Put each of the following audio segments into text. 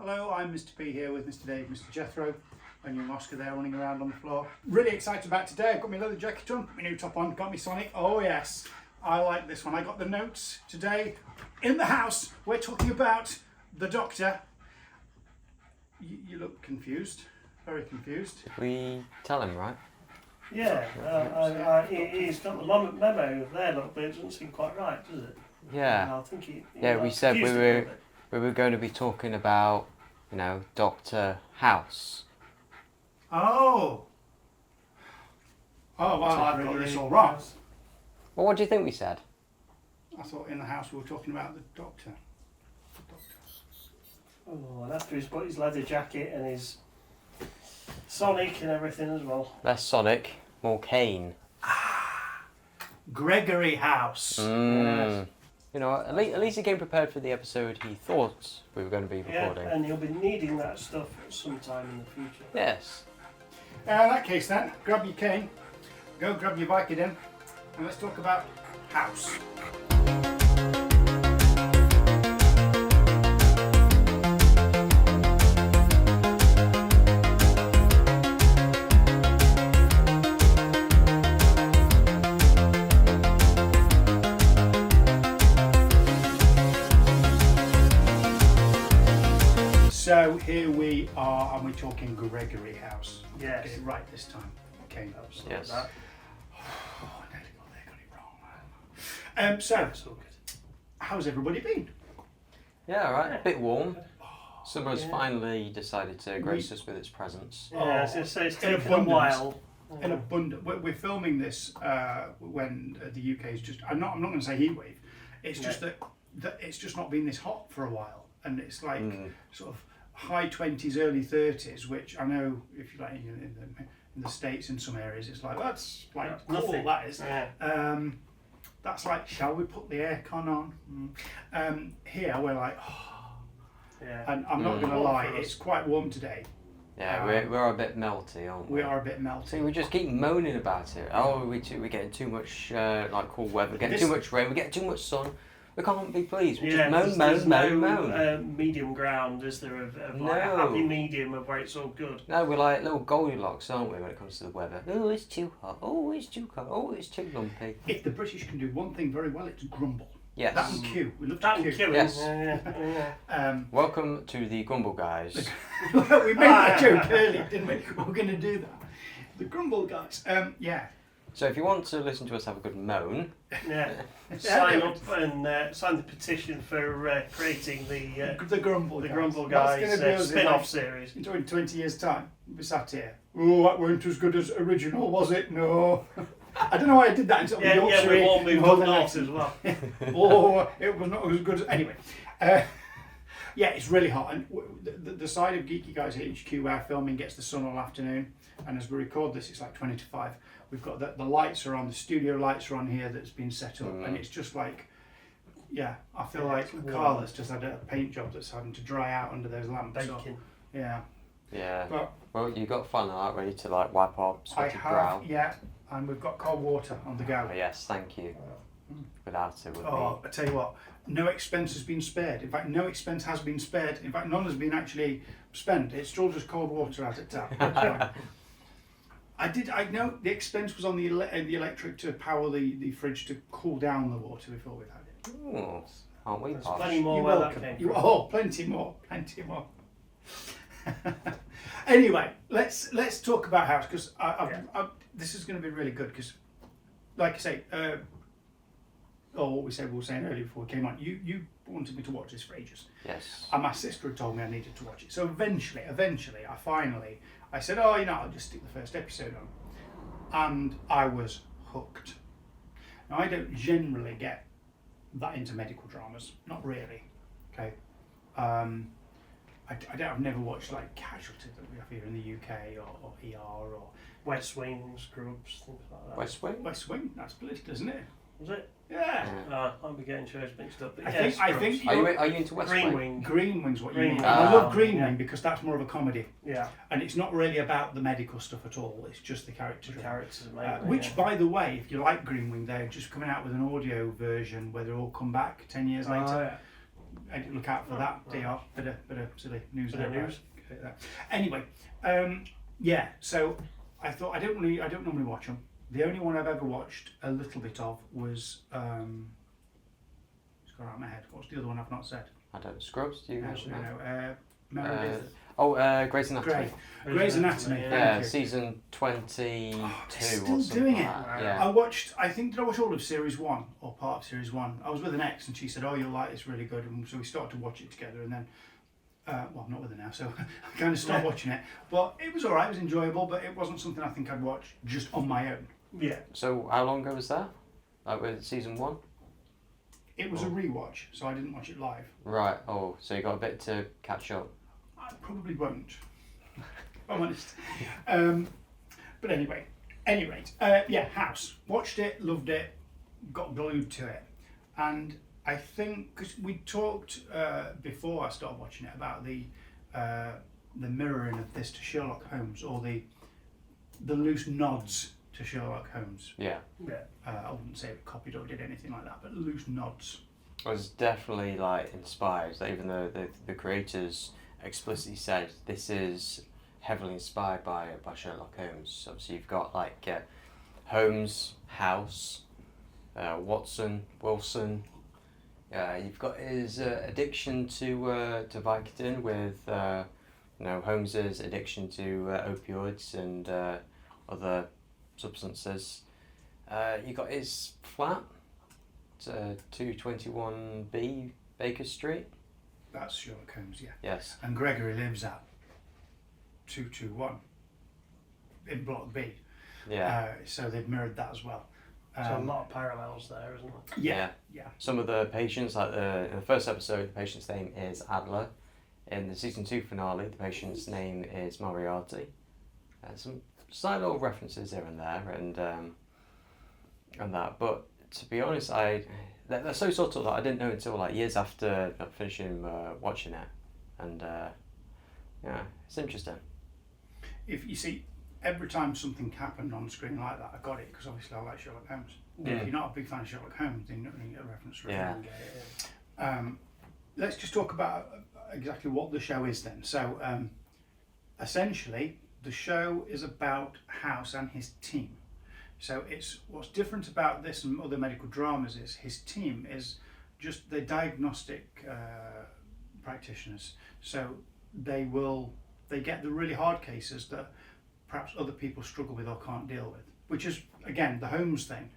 Hello, I'm Mr. P here with Mr. Dave, Mr. Jethro, and young Oscar there running around on the floor. Really excited about today. I've got my leather jacket on, got my new top on, got my Sonic. Oh yes, I like this one. I got the notes today. In the house, we're talking about the Doctor. You look confused, very confused. We tell him, right? Yeah, he's got the memo there a little bit. It doesn't seem quite right, does it? Yeah. I think he We said we were going to be talking about, Dr. House. Oh, well, I've got this all wrong. Well, what do you think we said? I thought in the house we were talking about the Doctor. Oh, and after he's put his leather jacket and his Sonic and everything as well. Less Sonic, more Kane. Gregory House. Yes. At least he came prepared for the episode he thought we were going to be recording. Yeah, and he'll be needing that stuff sometime in the future. Yes. In that case then, grab your cane, go grab your bike again, and let's talk about House. So here we are, and we're talking Gregory House. Yes. Get it right this time. Cane House. Yes. That. Oh, I nearly got it wrong, man. So, It's all good. how's everybody been? Yeah, right. Yeah. A bit warm. Summer's Yeah. finally decided to grace us with its presence. Yeah, I was going to say it's In taken a abundance. while. In abundance. We're filming this when the UK is just. I'm not going to say heat wave. It's just that it's just not been this hot for a while, and it's like sort of high 20s, early 30s, which I know if you like in the States in some areas it's like that's like cool, nothing. that is. Yeah. That's like, shall we put the aircon on? Here we're like, Yeah. and I'm not going to lie, it's quite warm today. Yeah, we're a bit melty, aren't we? We are a bit melty. See, we just keep moaning about it. Oh, we're getting too much cool weather, we're getting too much rain, we're getting too much sun. We can't be pleased. We just moan. There's no medium ground, is there? Of like a No. happy medium of where it's all good. No, we're like little Goldilocks, aren't we, when it comes to the weather? Oh, it's too hot. Oh, it's too cold. Oh, it's too lumpy. If the British can do one thing very well, it's grumble. Yes. That and Q. We love That to and Q. queuing. Yes. Yeah. Welcome to the Grumble Guys. We made that joke earlier, didn't we? We're going to do that. The grumble guys. Yeah. So if you want to listen to us have a good moan, Yeah. Sign up and sign the petition for creating The grumble the guys. Grumble That's Guys gonna be us in spin-off like- series. In 20 years' time, we'll be sat here. Oh, that weren't as good as original, was it? No. I don't know why I did that until Yeah, Yorkshire. we've all moved up Northern north accent. as well. Oh, it was not as good as... Anyway. Yeah, it's really hot. And the side of Geeky Guys at HQ where filming gets the sun all afternoon. And as we record this, it's like 20 to 5. We've got the lights are on, the studio lights are on here that's been set up. And it's just like... Yeah, I feel like a car that's just had a paint job that's having to dry out under those lamps. So, Bacon. yeah. yeah. But Well, you got fun, art ready to like wipe our I sweaty have, brow. yeah. And we've got cold water on the go. Oh, yes, thank you. Without it would Oh, I tell you what, no expense has been spared. In fact, no expense has been spared. In fact, none has been actually spent. It's still just cold water out at tap. That's fine. I know the expense was on the electric to power the fridge to cool down the water before we've had it. be. Ooh, aren't we There's posh? plenty more You're where welcome. that came from. Oh, plenty more, plenty more. Anyway, let's talk about House because this is going to be really good because, like I say, what we were saying earlier before we came on, you wanted me to watch this for ages. Yes. And my sister had told me I needed to watch it. So eventually, I said, I'll just stick the first episode on. And I was hooked. Now, I don't generally get that into medical dramas. Not really. Okay. I've never watched like Casualty that we have here in the UK or ER or West Wing, Scrubs, things like that. West Wing? West Wing. That's political, isn't it? Was it? Yeah. I'll be getting shows mixed up. But I think Are you into West Green Wing? Wing. Green Wing's what you Green mean. Wing. I love Green Yeah. Wing because that's more of a comedy. Yeah. And it's not really about the medical stuff at all. It's just the character. The characters mainly. Which, by the way, if you like Green Wing, they're just coming out with an audio version where they all come back 10 years later. Oh, look out for that. DR, bit of silly news Bit there. of news. Anyway, yeah. So I thought I don't normally watch them. The only one I've ever watched a little bit of was it's gone out of my head. What's the other one I've not said? I don't know. Scrubs? Do you mention that? Meredith. Grey's Anatomy. Grey's Anatomy. Yeah. Yeah, Thank you. season 22 Oh, or they're still something doing like it. that. Wow. Yeah. I watched. I think did I watch all of series 1 or part of series 1? I was with an ex, and she said, "Oh, you'll like it, it's really good." And so we started to watch it together, and then. Well, I'm not with her now, so I kind of stopped watching it. But it was alright, it was enjoyable, but it wasn't something I think I'd watch just on my own. Yeah. So how long ago was that? Like with season 1? It was a rewatch, so I didn't watch it live. Right. Oh, so you got a bit to catch up. I probably won't, if I'm honest. But anyway, any rate, yeah, House. Watched it, loved it, got glued to it. And I think, because we talked before I started watching it about the mirroring of this to Sherlock Holmes, or the loose nods to Sherlock Holmes. Yeah. Yeah. I wouldn't say it copied or did anything like that, but loose nods. It was definitely like inspired. Like, even though the creators explicitly said this is heavily inspired by Sherlock Holmes. Obviously, you've got like Holmes, House, Watson, Wilson. You've got his addiction to Vicodin with Holmes's addiction to opioids and other substances. You got his flat, 221B Baker Street. That's Sherlock Holmes, yeah. Yes. And Gregory lives at 221 in Block B. Yeah. So they've mirrored that as well. So a lot of parallels there, isn't there? Yeah. Some of the patients, like in the first episode, the patient's name is Adler. In the season 2 finale, the patient's name is Moriarty. Some slight little references here and there, and that. But to be honest, they're so subtle that I didn't know until like years after finishing watching it, and yeah, it's interesting. If you see, every time something happened on screen like that, I got it, because obviously I like Sherlock Holmes. Yeah. If you're not a big fan of Sherlock Holmes, then you're not going to get a reference to it. Yeah. Let's just talk about exactly what the show is then. So, essentially, the show is about House and his team. So it's what's different about this and other medical dramas is his team is just the diagnostic practitioners. So they get the really hard cases that perhaps other people struggle with or can't deal with, which is again the Holmes thing.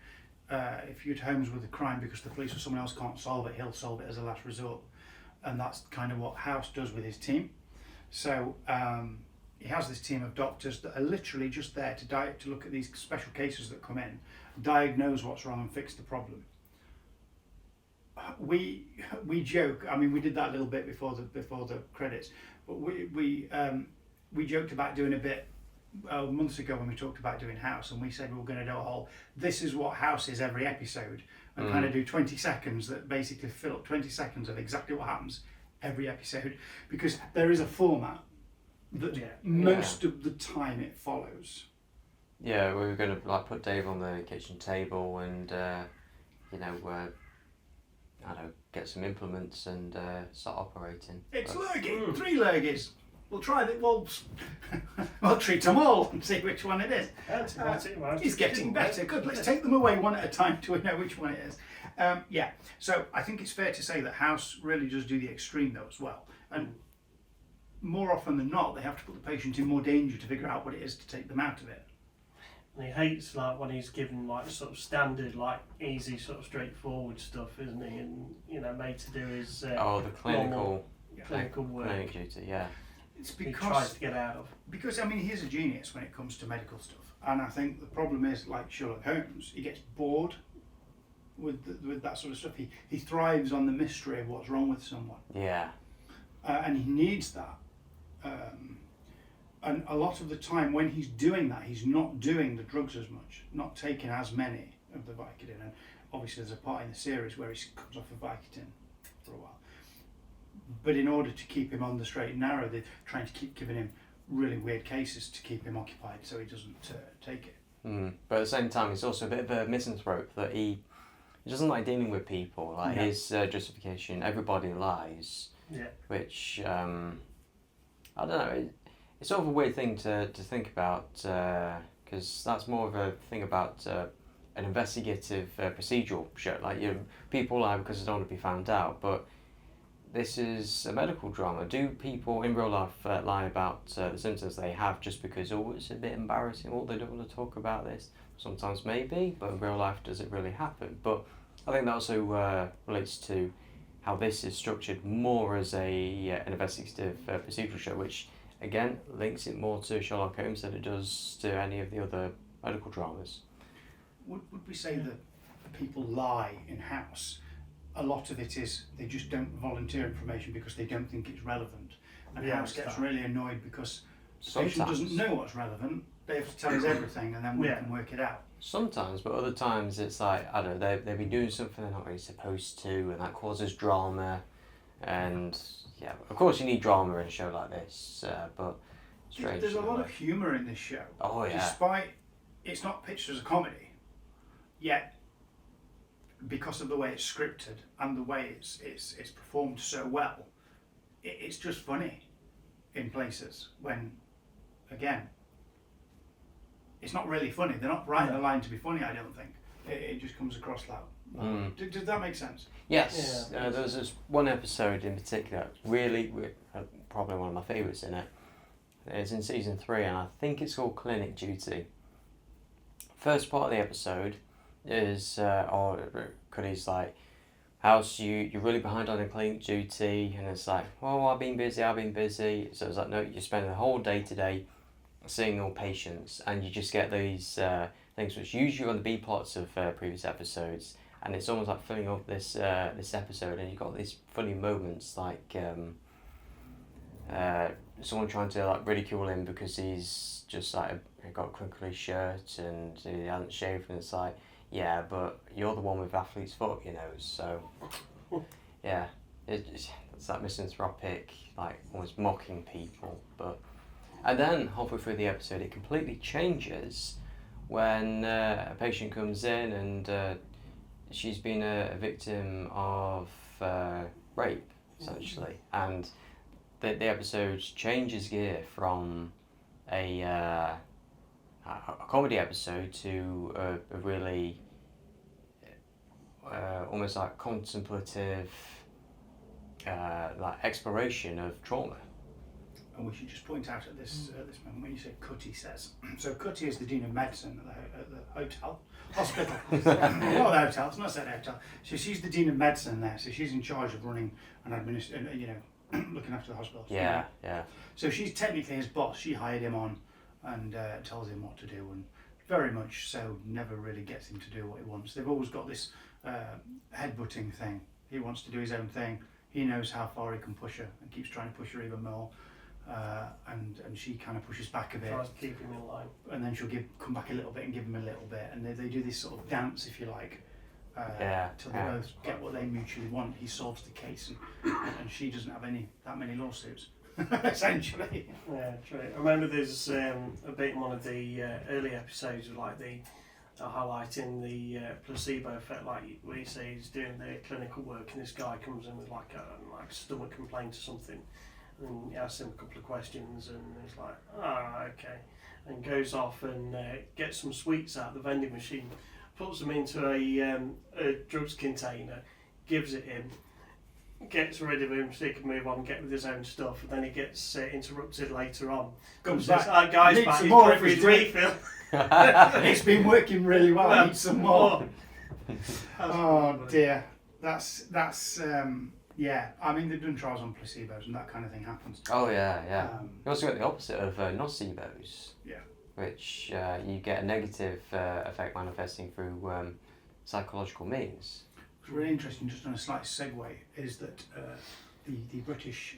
If you're at Holmes with a crime because the police or someone else can't solve it, he'll solve it as a last resort, and that's kind of what House does with his team. So he has this team of doctors that are literally just there to look at these special cases that come in, diagnose what's wrong and fix the problem. We joke. I mean, we did that a little bit before the credits, but we joked about doing a bit months ago when we talked about doing House, and we said we were going to do a whole this is what House is every episode, and kind of do 20 seconds that basically fill up 20 seconds of exactly what happens every episode, because there is a format that most of the time it follows. Yeah, we were going to like put Dave on the kitchen table and I don't know, get some implements and start operating. It's lurgy, 3 lurgies. We'll try it. We'll treat them all and see which one it is. It's getting better. Good. Let's take them away one at a time till we know which one it is. Yeah. So I think it's fair to say that House really does do the extreme though as well, and more often than not, they have to put the patient in more danger to figure out what it is to take them out of it. And he hates like when he's given like sort of standard, like easy, sort of straightforward stuff, isn't he? And made to do his the clinical work. clinic duty. Yeah. It's He tries to get out of. Because I mean, he's a genius when it comes to medical stuff, and I think the problem is, like Sherlock Holmes, he gets bored with that sort of stuff. He thrives on the mystery of what's wrong with someone. Yeah. And he needs that. And a lot of the time when he's doing that, he's not doing the drugs as much, not taking as many of the Vicodin. And obviously there's a part in the series where he comes off of Vicodin for a while. But in order to keep him on the straight and narrow, they're trying to keep giving him really weird cases to keep him occupied so he doesn't take it. But at the same time, he's also a bit of a misanthrope that he he doesn't like dealing with people. Like No. his justification, everybody lies, Yeah. which I don't know. It's sort of a weird thing to think about because that's more of a thing about an investigative procedural show. Like people lie because they don't want to be found out, but this is a medical drama. Do people in real life lie about the symptoms they have just because it's a bit embarrassing? They don't want to talk about this. Sometimes maybe, but in real life, does it really happen? But I think that also relates to how this is structured more as an investigative procedural show, which again links it more to Sherlock Holmes than it does to any of the other medical dramas. Would we say that people lie in House? A lot of it is they just don't volunteer information because they don't think it's relevant. And Yeah, House gets really annoyed because the Sometimes. patient doesn't know what's relevant. They have to tell us everything and then we can work it out. Sometimes, but other times it's like, I don't know, they've been doing something they're not really supposed to, and that causes drama. And yeah, of course you need drama in a show like this, but strange. There's a lot of humour in this show. Oh, yeah. Despite it's not pitched as a comedy, yet because of the way it's scripted and the way it's performed so well, it's just funny in places when, again, it's not really funny. They're not writing a line to be funny, I don't think. It just comes across that. Did that make sense? Yes, Yeah. there's this one episode in particular, really, probably one of my favourites in it. It's in season 3 and I think it's called Clinic Duty. First part of the episode is, Cody's like, House, you're really behind on the clinic duty, and it's like, well, I've been busy. So it's like, no, you're spending the whole day today seeing all patients, and you just get these things which usually are on the B plots of previous episodes, and it's almost like filling up this episode, and you've got these funny moments like someone trying to like ridicule him because he's just like got a crinkly shirt and he hasn't shaved, and it's like, yeah, but you're the one with athlete's foot, so yeah, it's that misanthropic, like almost mocking people. And then halfway through the episode it completely changes when a patient comes in and she's been a victim of rape, essentially, and the episode changes gear from a comedy episode to a really almost like contemplative like exploration of trauma. And we should just point out at this moment when you say Cutty says. So Cutty is the Dean of Medicine at the hospital. Not the hotel, it's not said hotel. So she's the Dean of Medicine there, so she's in charge of running and looking after the hospital. Yeah. So she's technically his boss. She hired him on and tells him what to do, and very much so never really gets him to do what he wants. They've always got this headbutting thing. He wants to do his own thing. He knows how far he can push her and keeps trying to push her even more. And she kind of pushes back a bit. Tries to keep him in line. And then she'll come back a little bit and give him a little bit. And they do this sort of dance, if you like, till they both get what they mutually want. He solves the case and she doesn't have that many lawsuits, essentially. Yeah, true. I remember there's a bit in one of the early episodes of like the highlighting the placebo effect, like where you say he's doing the clinical work and this guy comes in with like a stomach complaint or something, and he asks him a couple of questions and he's like, okay, and goes off and gets some sweets out of the vending machine, puts them into a drugs container, gives it him, gets rid of him so he can move on and get with his own stuff, and then he gets interrupted later on. Comes Says, back, guy's needs back, some he's more got of his his drink. refill. It's been working really well. I need some more. Oh dear, that's yeah. I mean, they've done trials on placebos and that kind of thing happens. Oh yeah. You also got the opposite of nocebos. Yeah. Which you get a negative effect manifesting through psychological means. What's really interesting, just on a slight segue, is that the British,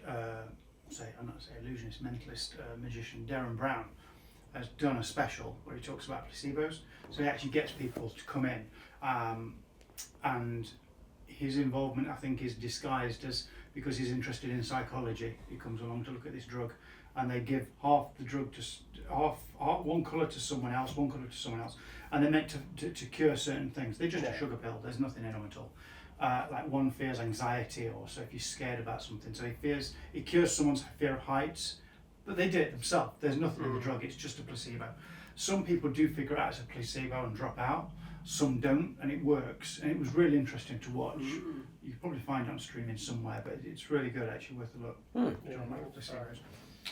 illusionist, mentalist, magician Derren Brown has done a special where he talks about placebos. So he actually gets people to come in, and his involvement, I think, is disguised as because he's interested in psychology. He comes along to look at this drug, and they give half the drug to one colour to someone else, one colour to someone else, and they're meant to cure certain things. They're just a sugar pill. There's nothing in them at all. Like one fears anxiety, or so if you're scared about something. So he cures someone's fear of heights, but they do it themselves. There's nothing in the drug. It's just a placebo. Some people do figure out it's a placebo and drop out. Some don't, and it works. And it was really interesting to watch. You can probably find it on streaming somewhere, but it's really good, actually, worth a look. John Michael placebos.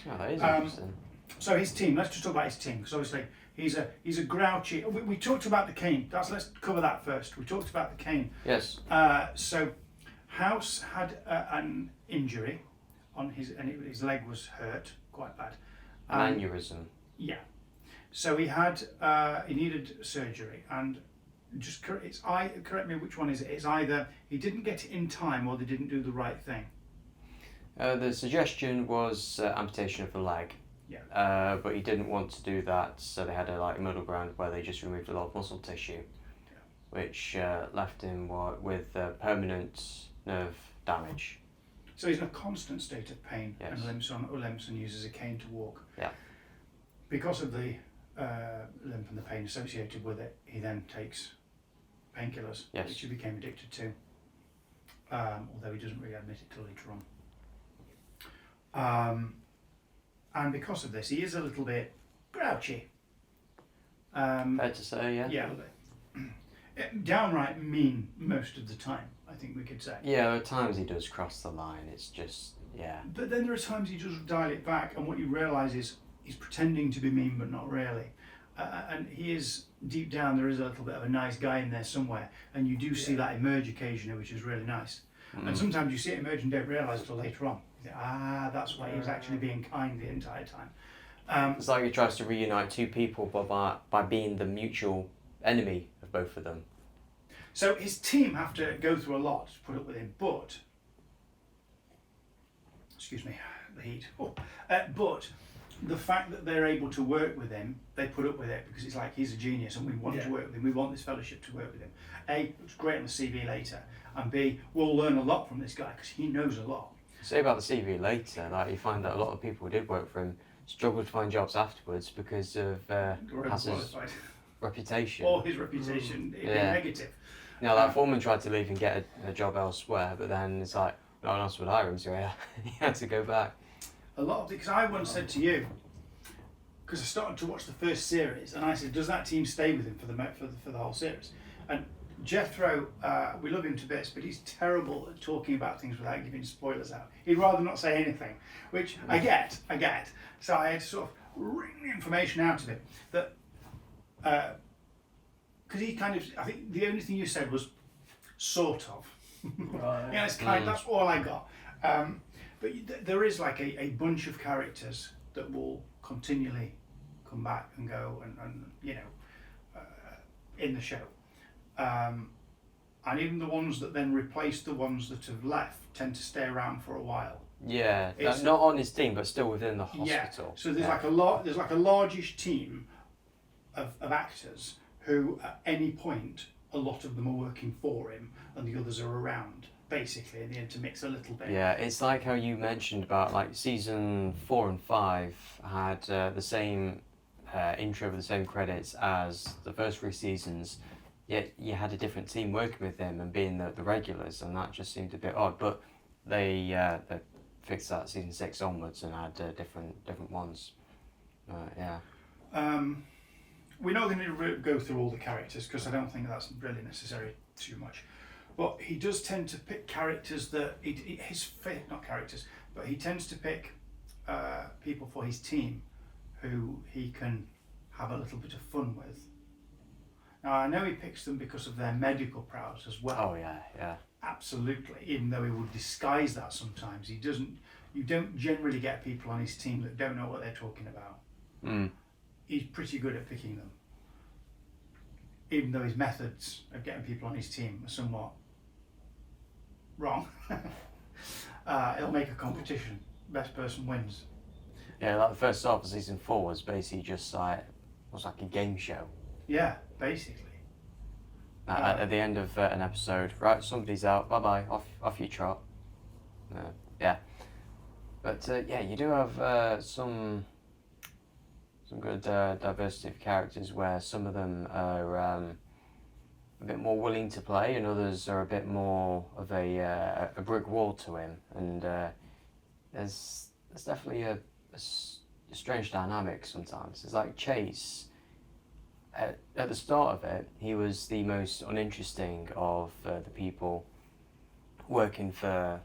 Oh, that is interesting. So his team. Let's just talk about his team, because obviously he's a grouchy. We talked about the cane. Let's cover that first. We talked about the cane. Yes. So House had an injury on his leg was hurt quite bad. An aneurysm. Yeah. So he needed surgery, and correct me, which one is it? It's either he didn't get it in time or they didn't do the right thing. The suggestion was amputation of the leg. Yeah. But he didn't want to do that, so they had a middle ground where they just removed a lot of muscle tissue, which left him with permanent nerve damage. So he's in a constant state of pain, Yes. and limps and uses a cane to walk. Yeah. Because of the limp and the pain associated with it, he then takes painkillers, Yes. which he became addicted to. Although he doesn't really admit it till later on. And because of this, he is a little bit grouchy. Fair to say, yeah. Yeah. Downright mean most of the time, I think we could say. Yeah, at times he does cross the line. It's just, yeah. But then there are times he does dial it back, and what you realise is he's pretending to be mean, but not really. And he is, deep down, there is a little bit of a nice guy in there somewhere, and you do see that emerge occasionally, which is really nice. And sometimes you see it emerge and don't realise until later on. You think, that's why he was actually being kind the entire time. It's like he tries to reunite two people by being the mutual enemy of both of them. So his team have to go through a lot to put up with him, but, excuse me, the heat. But the fact that they're able to work with him, they put up with it because it's like he's a genius and we want to work with him. We want this fellowship to work with him. A, it's great on the CV later, and B, we'll learn a lot from this guy because he knows a lot. Say about the CV later, like you find that a lot of people who did work for him struggled to find jobs afterwards because of his reputation. Or his reputation being negative. You know, that foreman tried to leave and get a job elsewhere, but then it's like no one else would hire him, so he had to go back. A lot of because I once said to you, because I started to watch the first series, and I said, does that team stay with him for the whole series? And Jethro, we love him to bits, but he's terrible at talking about things without giving spoilers out. He'd rather not say anything, which I get. So I had to sort of wring the information out of him that, because he kind of, I think the only thing you said was sort of. Right. Yeah, it's kind. That's all I got. But there is like a bunch of characters that will continually come back and go and in the show. And even the ones that then replace the ones that have left tend to stay around for a while. Yeah, not on his team, but still within the hospital. Yeah. So there's like a largish team of actors who at any point a lot of them are working for him and the others are around. Basically, and they intermix a little bit. Yeah, it's like how you mentioned about like season 4 and 5 had the same intro with the same credits as the first 3 seasons, yet you had a different team working with him and being the regulars, and that just seemed a bit odd. But they fixed that season 6 onwards and had different ones. Yeah. We're not going to go through all the characters because I don't think that's really necessary too much. But he does tend to pick characters that but he tends to pick people for his team who he can have a little bit of fun with. Now I know he picks them because of their medical prowess as well. Oh yeah. Absolutely. Even though he would disguise that sometimes, he doesn't. You don't generally get people on his team that don't know what they're talking about. He's pretty good at picking them. Even though his methods of getting people on his team are somewhat wrong. He'll make a competition. Best person wins. Yeah, like the first half of season 4 was basically just like a game show. Yeah, basically. At the end of an episode, right, somebody's out, bye bye, off you trot. Yeah. But yeah, you do have some good diversity of characters where some of them are a bit more willing to play, and others are a bit more of a brick wall to him. And there's definitely a strange dynamic sometimes. It's like Chase. At the start of it, he was the most uninteresting of the people working for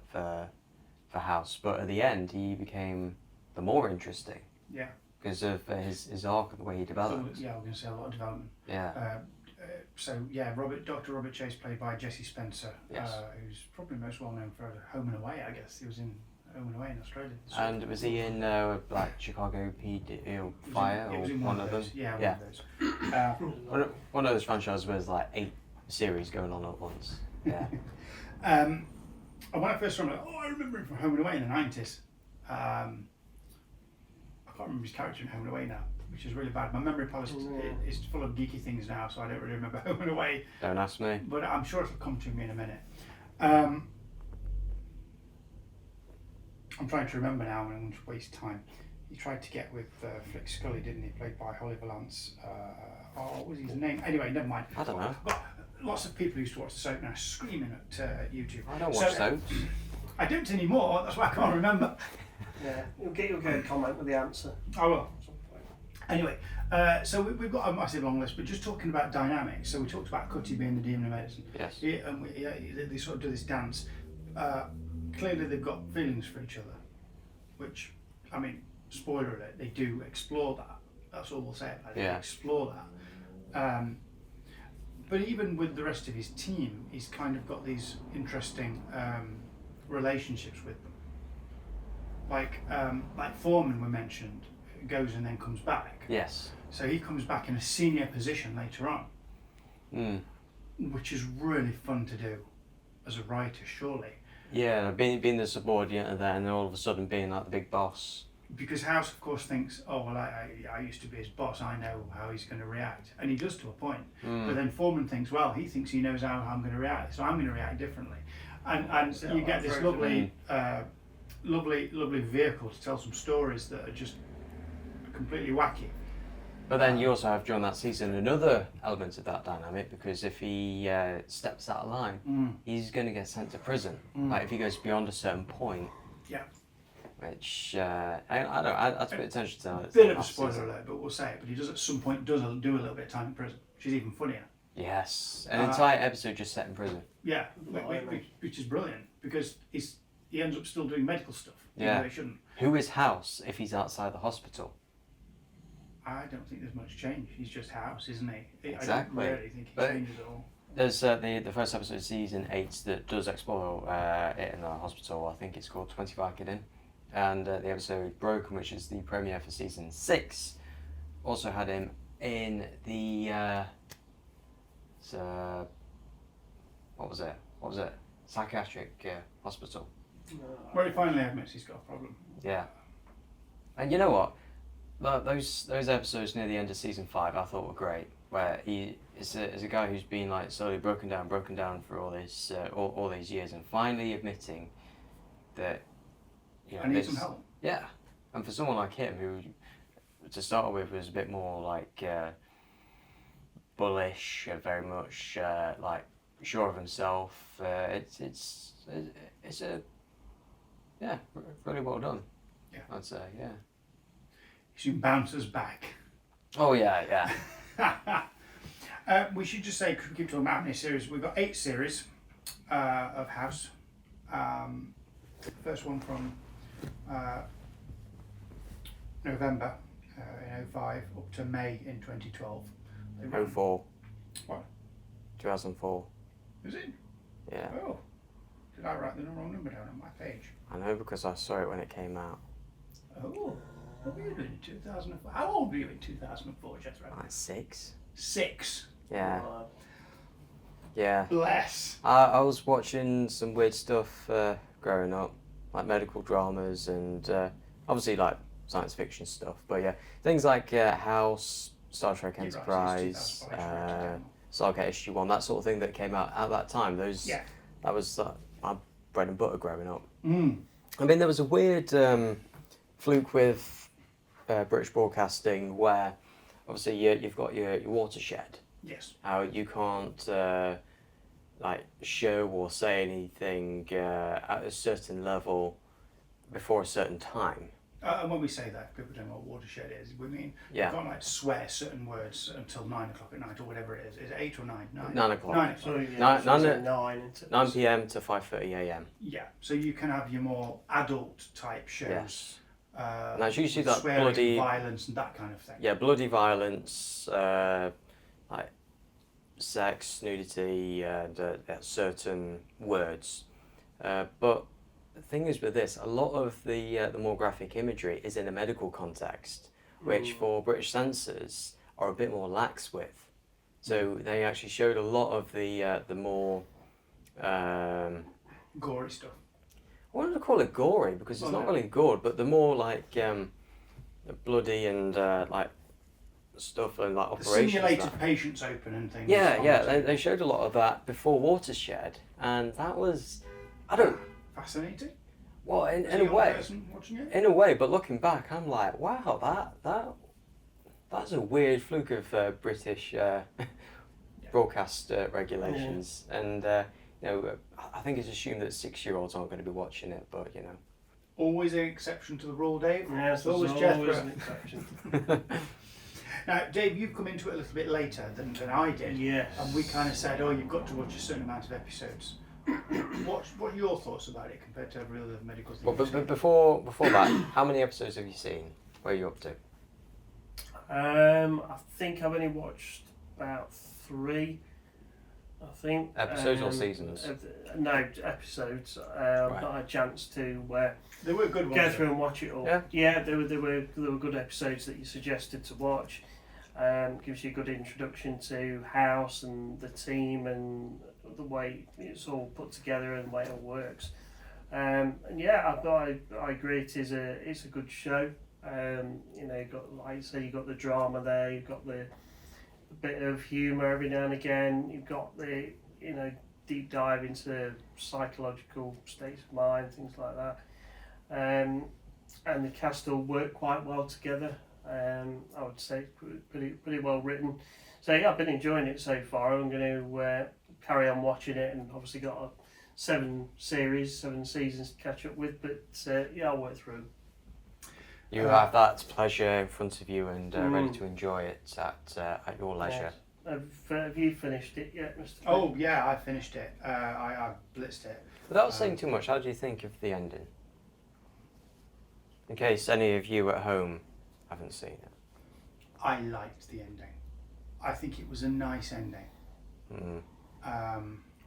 House, but at the end he became the more interesting. Yeah. Because of his arc and the way he developed. Yeah, we're going to say a lot of development. Yeah. So yeah, Dr. Robert Chase, played by Jesse Spencer, Yes. who's probably most well known for Home and Away. I guess he was in Home and Away in Australia. And was he in like Chicago PD Fire It or was in one of them? those. Yeah, Yeah. one of those. One of those franchises was like 8 series going on at once. Yeah. And when I first saw him, I remember him from Home and Away in the 90s. I can't remember his character in Home and Away now, which is really bad. My memory palace is full of geeky things now, so I don't really remember Home and Away. Don't ask me. But I'm sure it'll come to me in a minute. I'm trying to remember now, and I'm going to waste time. He tried to get with Flick Scully, didn't he? Played by Holly Valance. What was his name? Anyway, never mind. I don't know. But lots of people used to watch the soap now, screaming at YouTube. I don't watch soaps. I don't anymore. That's why I can't remember. Yeah, you'll get a comment with the answer. I will. Anyway, so we've got a massive long list, but just talking about dynamics. So we talked about Cutty being the demon of medicine. Yes. Yeah, and they sort of do this dance. Clearly, they've got feelings for each other, which, I mean, spoiler alert, they do explore that. That's all we'll say about it. Yeah. They explore that. But even with the rest of his team, he's kind of got these interesting relationships with them. Like Foreman, we mentioned, goes and then comes back. Yes. So he comes back in a senior position later on, which is really fun to do as a writer, surely. Yeah, being the subordinate and then all of a sudden being like the big boss. Because House, of course, thinks, oh, well, I used to be his boss, I know how he's going to react. And he does to a point. But then Foreman thinks, well, he thinks he knows how I'm going to react, so I'm going to react differently. And So you get this lovely vehicle to tell some stories that are just completely wacky. But then you also have during that season another element of that dynamic, because if he steps out of line, he's going to get sent to prison. Like if he goes beyond a certain point. Yeah. Which I don't know. I'd pay attention to that. Bit of a spoiler alert, but we'll say it. But he does at some point do a little bit of time in prison, which is even funnier. Yes, an entire episode just set in prison. Yeah, which is brilliant because he ends up still doing medical stuff. Even though he shouldn't. Who is House if he's outside the hospital? I don't think there's much change. He's just House, isn't he? Exactly. I don't really think he changes at all. There's the first episode of season 8 that does explore it in the hospital. I think it's called 25 Kid In. And the episode Broken, which is the premiere for season 6, also had him in the what was it? Psychiatric hospital. Where he finally admits he's got a problem. Yeah. And you know what? Those episodes near the end of season 5 I thought were great, where he is a guy who's been like slowly broken down for all this all these years, and finally admitting that I need some help. Yeah, and for someone like him, who to start with was a bit more like bullish, very much like sure of himself. It's a really well done. Yeah, I'd say He soon bounces back. Oh yeah. We should just say, could we keep talking about how many series? We've got 8 series of House. First one from November in 05 up to May in 2012. 04. What? 2004. Is it? Yeah. Oh, did I write the wrong number down on my page? I know because I saw it when it came out. Oh, what were you doing in 2004? How old were you in 2004, Jethro? Like 6. 6. Yeah. Yeah. Bless. I was watching some weird stuff growing up, like medical dramas and obviously like science fiction stuff. But yeah, things like House, Star Trek Enterprise, Stargate SG-1, that sort of thing that came out at that time. That was my bread and butter growing up. I mean, there was a weird fluke with British Broadcasting where obviously you've got your watershed. Yes. How you can't like show or say anything at a certain level before a certain time. And when we say that, people don't know what watershed is. We mean you can't like swear certain words until 9 o'clock at night or whatever it is. Is it 8 or 9? 9 o'clock. 9 o'clock. So, yeah, 9 p.m. to 5:30 a.m. Yeah. So you can have your more adult type shows. Yes. And that's usually that swearing, bloody violence and that kind of thing. Yeah, bloody violence, like sex, nudity, and certain words. But the thing is with this, a lot of the more graphic imagery is in a medical context, which for British censors are a bit more lax with. So they actually showed a lot of the more gory stuff. I wanted to call it gory because it's not really gore, but the more like bloody and like stuff and like operations. Simulated patients open and things. Yeah. They showed a lot of that before Watershed, and that was, I don't. Fascinating. Well, in a way. Watching it? In a way, but looking back, I'm like, wow, that's a weird fluke of British broadcast regulations, and you know, I think it's assumed that 6-year-olds aren't going to be watching it, but you know. Always an exception to the rule, Dave. Yes, There's always an exception. Now, Dave, you've come into it a little bit later than I did. Yes. And we kind of said, oh, you've got to watch a certain amount of episodes. What are your thoughts about it compared to every other medical thing? Well, but before that, how many episodes have you seen? Where are you up to? I think I've only watched about 3. I think Episodes or seasons? No, episodes. I've not had a chance to they were good ones. go through and watch it all. Yeah, there were good episodes that you suggested to watch. Gives you a good introduction to House and the team and the way it's all put together and the way it all works. And yeah, I agree. It's a good show. You know, you've got, like you say, you've got the drama there. You've got the bit of humour every now and again. You've got the, you know, deep dive into psychological states of mind, things like that. And the cast all work quite well together. I would say pretty well written. So yeah, I've been enjoying it so far. I'm going to carry on watching it, and obviously got 7 seasons to catch up with. But yeah, I'll work through. You have that pleasure in front of you and ready to enjoy it at your leisure. Yes. Have you finished it yet, Mr. Oh yeah, I finished it. I blitzed it. Without saying too much, how do you think of the ending? In case any of you at home haven't seen it. I liked the ending. I think it was a nice ending.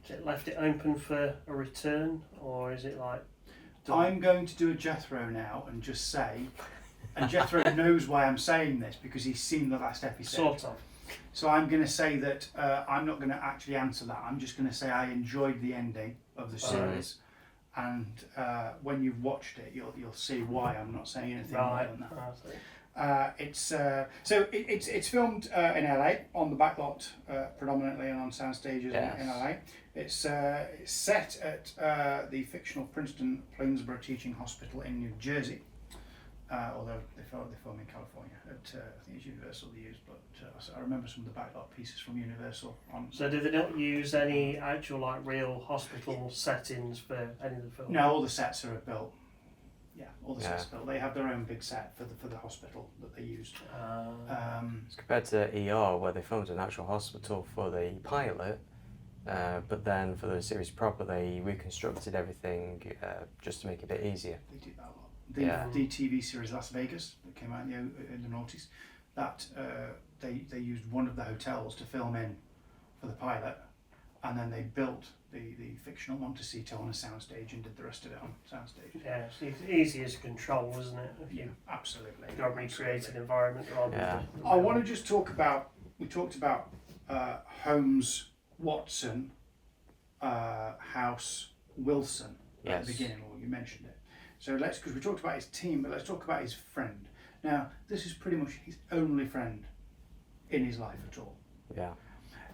Is it left it open for a return, or is it like? I'm going to do a Jethro now and just say, and Jethro knows why I'm saying this because he's seen the last episode. Sort of. So I'm going to say that I'm not going to actually answer that. I'm just going to say I enjoyed the ending of the series, and when you've watched it, you'll see why I'm not saying anything more than that. It's filmed in LA on the backlot predominantly and on sound stages in LA. It's set at the fictional Princeton Plainsboro Teaching Hospital in New Jersey, although they film in California at I think it's Universal they use, but I remember some of the backlot pieces from Universal. So do they not use any actual like real hospital settings for any of the films? No, all the sets are built. Yeah, all the sets are built. They have their own big set for the hospital that they used. It's compared to ER, where they filmed an actual hospital for the pilot, but then for the series proper, they reconstructed everything just to make it a bit easier. They did that a lot. The TV series Las Vegas that came out in the noughties, that they used one of the hotels to film in for the pilot, and then they built the fictional Montecito on a soundstage and did the rest of it on soundstage. Yeah, it's easier to control, isn't it? If you absolutely. got to recreate an environment rather than. I want to just talk about. We talked about Holmes, Watson, House, Wilson at the beginning, or you mentioned it. So because we talked about his team, but let's talk about his friend. Now, this is pretty much his only friend in his life at all. Yeah.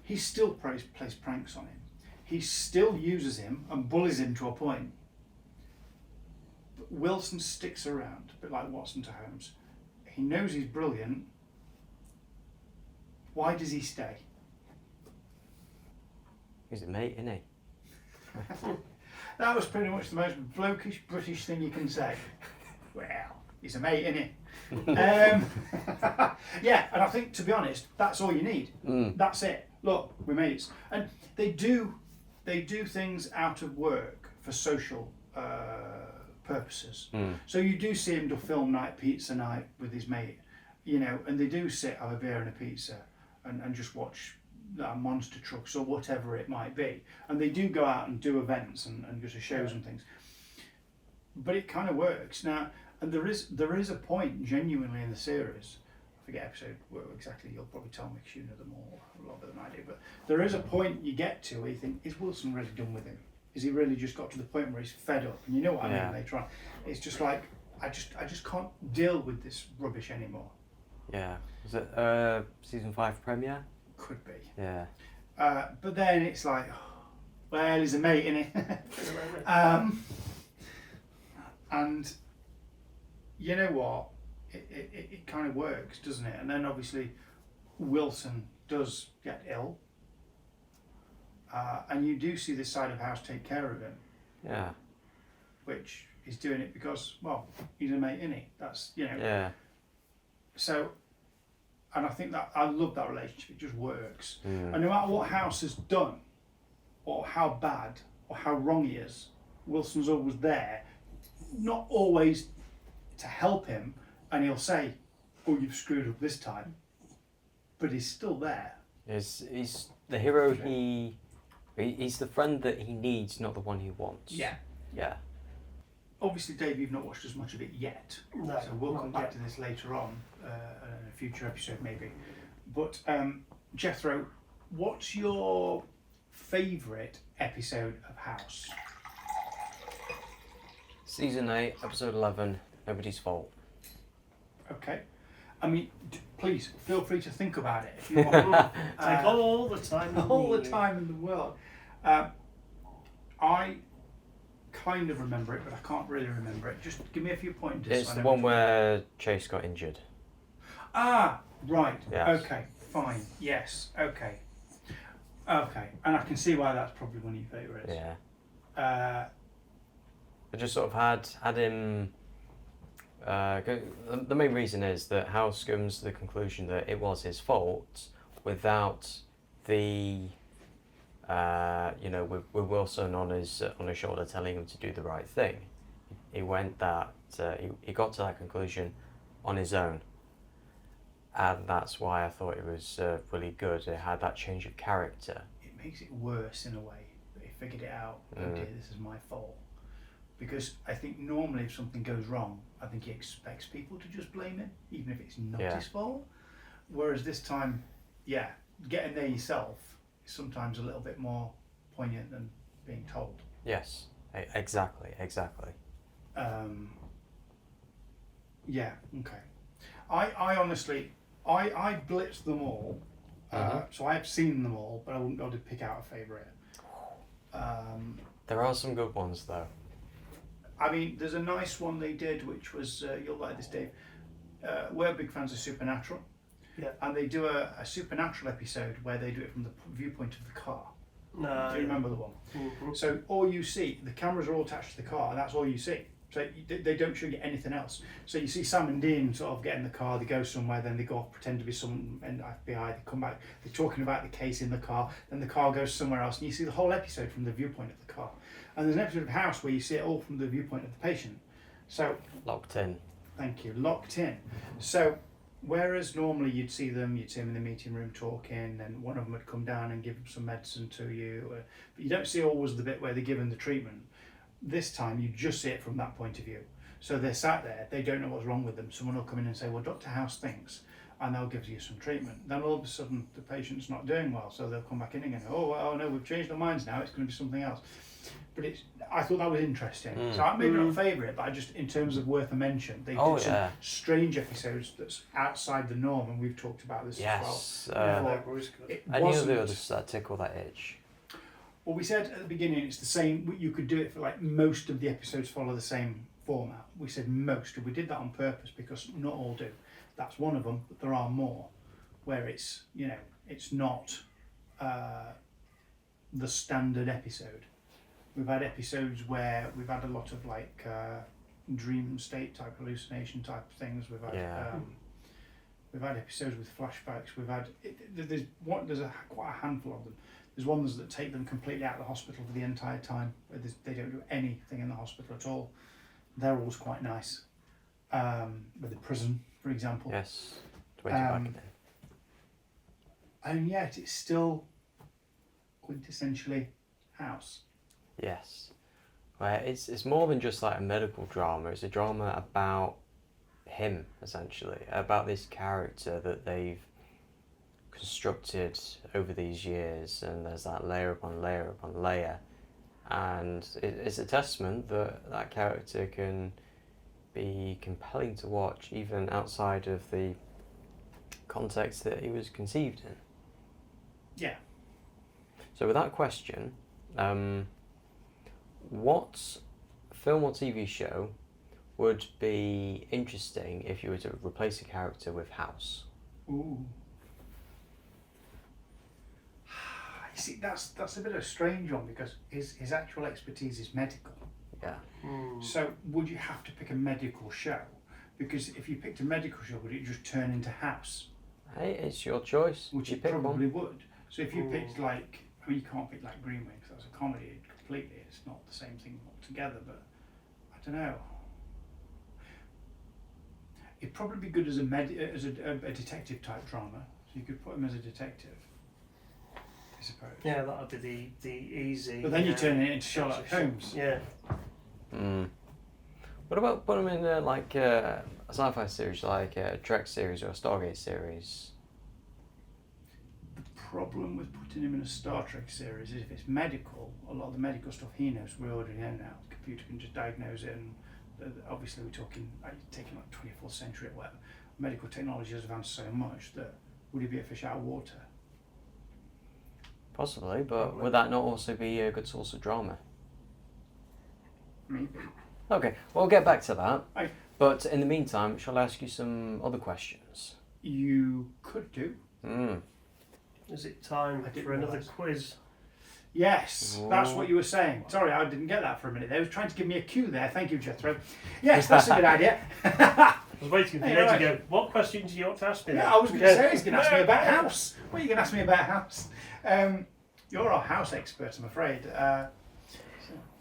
He still plays pranks on him. He still uses him and bullies him to a point. But Wilson sticks around, a bit like Watson to Holmes. He knows he's brilliant. Why does he stay? He's a mate, isn't he? That was pretty much the most blokish British thing you can say. Well, he's a mate, isn't he? Yeah, and I think, to be honest, that's all you need. That's it. Look, we're mates. And they do things out of work for social purposes. So you do see him do film night, pizza night with his mate, and they do sit, have a beer and a pizza and just watch monster trucks or whatever it might be. And they do go out and do events and go to shows and things. But it kind of works. Now, and there is a point genuinely in the series, I forget episode exactly, you'll probably tell me because you know them all a lot better than I do, but there is a point you get to where you think, is Wilson really done with him? Is he really just got to the point where he's fed up? And you know what I mean later on. It's just like, I just can't deal with this rubbish anymore. Yeah. Was it season 5 premiere? Could be. Yeah. But then it's like, well, he's a mate, isn't he? And you know what? It kind of works, doesn't it? And then obviously Wilson does get ill. And you do see this side of House take care of him. Yeah. Which he's doing it because, well, he's a mate, isn't he? That's, Yeah. So, and I think that, I love that relationship, it just works. Mm. And no matter what House has done, or how bad, or how wrong he is, Wilson's always there, not always to help him, and he'll say, oh, you've screwed up this time, but he's still there. He's the hero he's the friend that he needs, not the one he wants. Yeah. Yeah. Obviously, Dave, you've not watched as much of it yet, No, so we'll come not back yet. to this later on, in a future episode maybe. But Jethro, what's your favourite episode of House? Season 8, episode 11, Nobody's Fault. Okay. I mean, please feel free to think about it if you want. Take all the time. you all the need. time in the world. I kind of remember it, but I can't really remember it. Just give me a few pointers. It's so I the know one which where Chase got injured. Ah, right. Yes. Okay, fine. Yes. Okay. Okay, and I can see why that's probably one of your favourites. Yeah. I just sort of had him. The main reason is that House comes to the conclusion that it was his fault without the, with Wilson on his shoulder telling him to do the right thing. He went that he got to that conclusion on his own, and that's why I thought it was really good. It had that change of character. It makes it worse in a way that he figured it out. Oh dear, this is my fault. Because I think normally if something goes wrong, I think he expects people to just blame him, even if it's not his fault. Whereas this time, getting there yourself is sometimes a little bit more poignant than being told. Yes, exactly. Yeah, okay. I honestly, I blitzed them all, so I've seen them all, but I wouldn't be able to pick out a favourite. There are some good ones though. I mean, there's a nice one they did, which was, you'll like this, Dave. We're big fans of Supernatural. Yeah. And they do a Supernatural episode where they do it from the viewpoint of the car. No. Do you remember the one? Mm-hmm. So all you see, the cameras are all attached to the car, and that's all you see. So they don't show you anything else. So you see Sam and Dean sort of get in the car, they go somewhere, then they go off, pretend to be some FBI, they come back, they're talking about the case in the car, then the car goes somewhere else, and you see the whole episode from the viewpoint of the car. And there's an episode of House where you see it all from the viewpoint of the patient. So Locked in. thank you, locked in. So whereas normally you'd see them in the meeting room talking, and one of them would come down and give some medicine to you, but you don't see always the bit where they're given the treatment. This time you just see it from that point of view. So they're sat there, they don't know what's wrong with them. Someone will come in and say, well, Dr. House thinks, and they'll give you some treatment. Then all of a sudden the patient's not doing well, so they'll come back in again. Oh no, we've changed our minds now, it's going to be something else. But I thought that was interesting. So maybe not a favourite, but I just, in terms of worth a mention, they did some strange episodes that's outside the norm, and we've talked about this Yes. as well. That was good. It Any of wasn't- the others that tickle that itch? Well, we said at the beginning it's the same. You could do it for like most of the episodes follow the same format. We said most, and we did that on purpose because not all do. That's one of them, but there are more where it's, you know, it's not the standard episode. We've had episodes where we've had a lot of like dream state type, hallucination type things. We've had we've had episodes with flashbacks. We've had there's quite a handful of them. There's ones that take them completely out of the hospital for the entire time, where they don't do anything in the hospital at all. They're always quite nice. With the prison, for example. Yes. To wait back again. And yet it's still quintessentially House. Yes. Where it's more than just like a medical drama. It's a drama about him, essentially, about this character that they've constructed over these years, and there's that layer upon layer upon layer, and it's a testament that character can be compelling to watch even outside of the context that he was conceived in. Yeah. So with that question, what film or TV show would be interesting if you were to replace a character with House? Ooh. You see, that's a bit of a strange one because his actual expertise is medical. Yeah. So would you have to pick a medical show? Because if you picked a medical show, would it just turn into House? Hey, it's your choice. Which you it pick probably one. would. So if you picked like, I mean, you can't pick like Green Wing because that's a comedy completely. It's not the same thing altogether. But I don't know. It'd probably be good as a detective type drama. So you could put him as a detective, I suppose. Yeah, that would be the easy. But then you turn it into Sherlock Holmes. Yeah. What about putting him in like a sci-fi series, like a Trek series or a Stargate series? The problem with putting him in a Star Trek series is if it's medical, a lot of the medical stuff he knows we already know now. The computer can just diagnose it, and obviously we're talking taking like 24th century or whatever. Medical technology has advanced so much that would he be a fish out of water? Possibly, but would that not also be a good source of drama? Maybe. Okay, we'll get back to that. Aye. But in the meantime, shall I ask you some other questions? You could do. Is it time I didn't for another realise. quiz? Yes, that's what you were saying. Sorry, I didn't get that for a minute. They were trying to give me a cue there. Thank you, Jethro. Yes, that's a good idea. I was waiting for Hey, you to right. go, what questions do you want to ask me then? Yeah, I was going to say he's going to ask me about House. What are you going to ask me about House? You're our House expert, I'm afraid.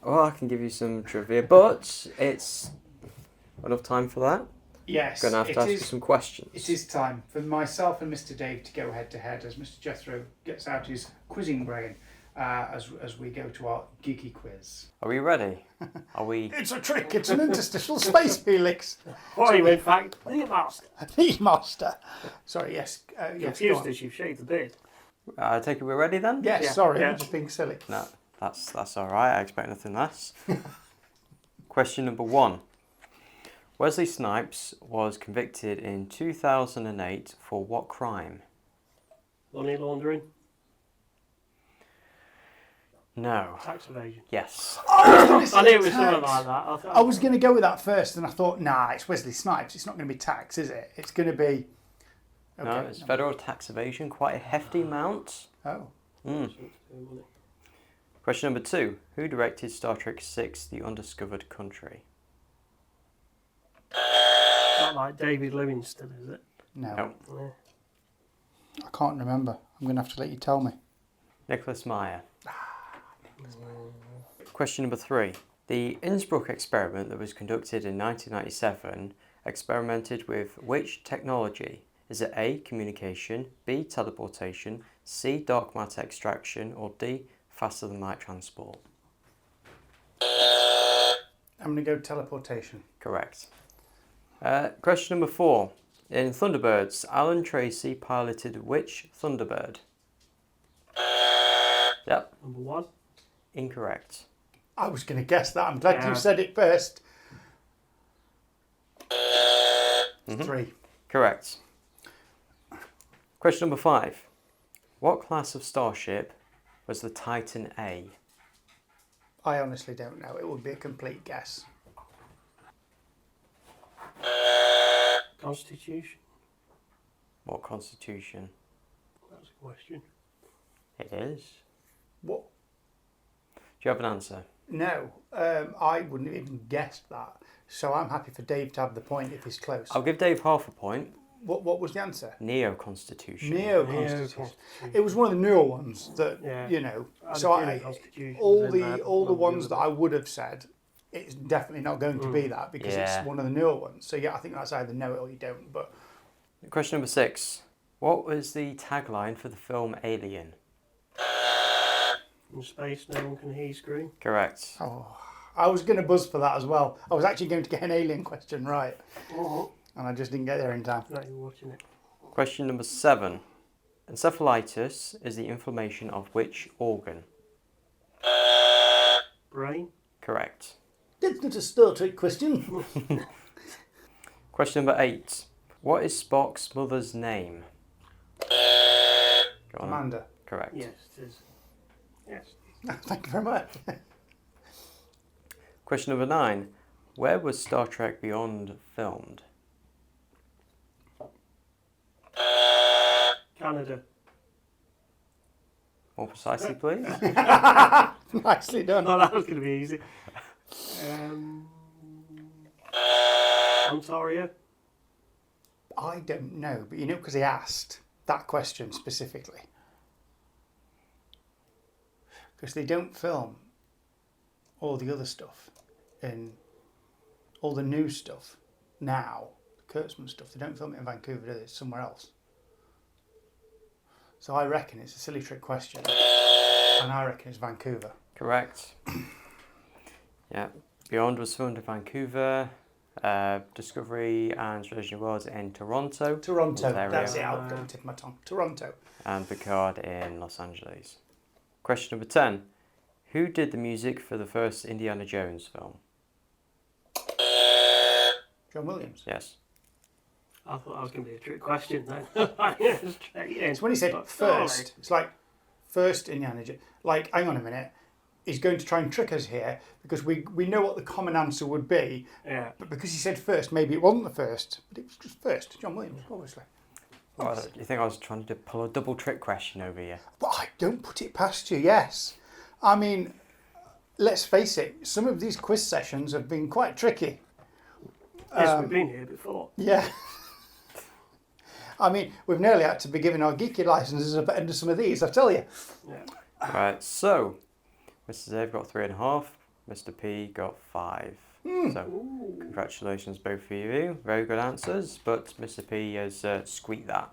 Well, I can give you some trivia, but it's enough time for that. Yes, Gonna have to ask you some questions. It is time for myself and Mr. Dave to go head to head as Mr. Jethro gets out his quizzing brain as we go to our geeky quiz. Are we ready? Are we? It's a trick. It's an interstitial space, Felix. What are you, in fact? The master. The master. Sorry. Yes. Yes. Go Confused on. as you've shaved the beard. I take it we're ready then? Yes. Yeah, Sorry. yeah. I'm just being silly. No, that's all right. I expect nothing less. Question number 1. Wesley Snipes was convicted in 2008 for what crime? Money laundering. No. Tax evasion. Yes. I knew it was something like that. I was going to go with that first, and I thought, nah, it's Wesley Snipes. It's not going to be tax, is it? It's going to be. Okay. No, it's federal tax evasion, quite a hefty amount. Oh. Question number 2. Who directed Star Trek VI, The Undiscovered Country? Not like David Livingston, is it? No. No. Yeah. I can't remember. I'm going to have to let you tell me. Nicholas Meyer. Question number 3. The Innsbruck experiment that was conducted in 1997 experimented with which technology? Is it A, communication, B, teleportation, C, dark matter extraction, or D, faster than light transport? I'm going to go teleportation. Correct. Question number 4. In Thunderbirds, Alan Tracy piloted which Thunderbird? Yep, Number 1. incorrect. I was going to guess that. I'm glad Yeah. you said it first. 3. Correct. Question number 5. What class of starship was the Titan A? I honestly don't know. It would be a complete guess. Constitution. What constitution? That's a question. It is. What? Do you have an answer? No, I wouldn't have even guessed that. So I'm happy for Dave to have the point if he's close. I'll give Dave half a point. What was the answer? Neo-constitution. Neo-constitution. It was one of the newer ones that So all the ones that I would have said, it's definitely not going to be that because it's one of the newer ones. So yeah, I think that's either know it or you don't. But question number 6. What was the tagline for the film Alien? In space, no one can hear you scream. Correct. oh, I was going to buzz for that as well. I was actually going to get an alien question right, and I just didn't get there in time. Not even watching it. Question number 7. Encephalitis is the inflammation of which organ? Brain. Correct. That's not a Star Trek question. Question number 8. What is Spock's mother's name? Go on. Amanda. Correct. Yes, it is. Yes. Thank you very much. Question number 9. Where was Star Trek Beyond filmed? Canada. More precisely, please. Nicely done. Oh, that was going to be easy. Ontario. I don't know, but because he asked that question specifically. Because they don't film all the other stuff in all the new stuff now, the Kurtzman stuff. They don't film it in Vancouver, do they? It's somewhere else. So I reckon it's a silly trick question, and I reckon it's Vancouver. Correct. Yeah. Beyond was filmed in Vancouver. Discovery and Strange New Worlds in Toronto. Toronto, that's it. I'll go tip my tongue. Toronto. And Picard in Los Angeles. Question number 10. Who did the music for the first Indiana Jones film? John Williams. Yes. I thought that was going to be a trick question then. It's when he said first. It's like first Indiana Jones. Like, hang on a minute. He's going to try and trick us here because we know what the common answer would be. Yeah. But because he said first, maybe it wasn't the first, but it was just first. John Williams, obviously. Well, you think I was trying to pull a double trick question over you? But I don't put it past you, yes. I mean, let's face it, some of these quiz sessions have been quite tricky. Yes, we've been here before. Yeah. I mean, we've nearly had to be giving our Geeky licenses at the end of some of these, I tell you. Yeah. Right, so Mr. Dave got 3.5, Mr. P got 5. So congratulations both of you. Very good answers, but Mr. P has squeaked that.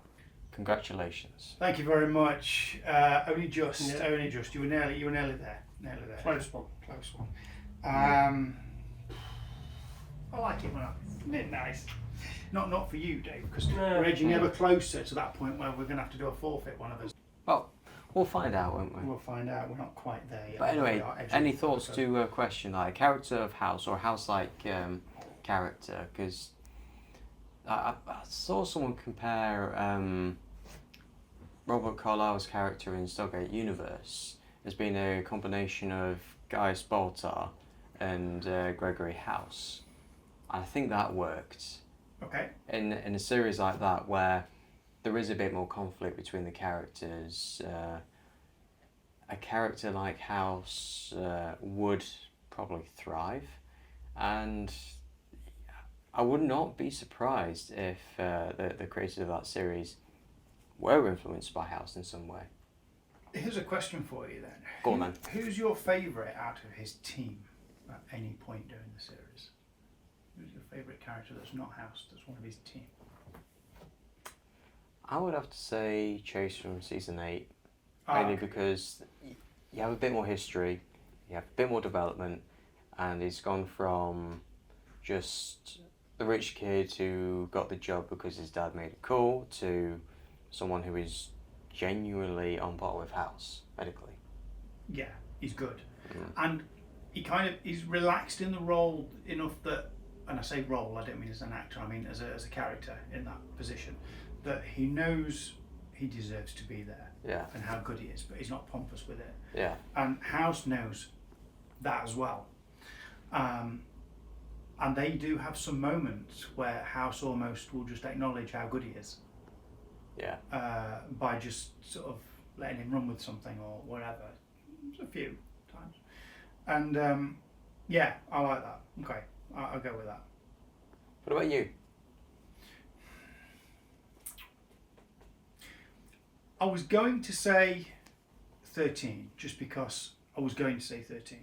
Congratulations. Thank you very much. Only just. You were nearly there. Nearly there. Close one. Close one. I like it when isn't it nice? Not for you, Dave, because we're edging ever closer to that point where we're going to have to do a forfeit, one of us. Well, we'll find out, won't we? We'll find out. We're not quite there yet. But anyway, any thoughts to a question like character of House or House-like character? Because I saw someone compare Robert Carlyle's character in Stargate Universe as being a combination of Guy Spaltar and Gregory House. I think that worked. Okay. In a series like that where there is a bit more conflict between the characters, a character like House would probably thrive, and I would not be surprised if the creators of that series were influenced by House in some way. Here's a question for you then. Go on then. Who's your favourite out of his team at any point during the series? Who's your favourite character that's not House, that's one of his team? I would have to say Chase from season 8, mainly because you have a bit more history, you have a bit more development, and he's gone from just the rich kid who got the job because his dad made it cool to someone who is genuinely on par with House medically. Yeah, he's good. And he's relaxed in the role enough that, and I say role, I don't mean as an actor, I mean as a character in that position, that he knows he deserves to be there. Yeah. And how good he is, but he's not pompous with it. Yeah. And House knows that as well. And they do have some moments where House almost will just acknowledge how good he is. Yeah. By just sort of letting him run with something or whatever. There's a few times. And yeah, I like that. Okay, I'll go with that. What about you? I was going to say 13, just because I was going to say 13.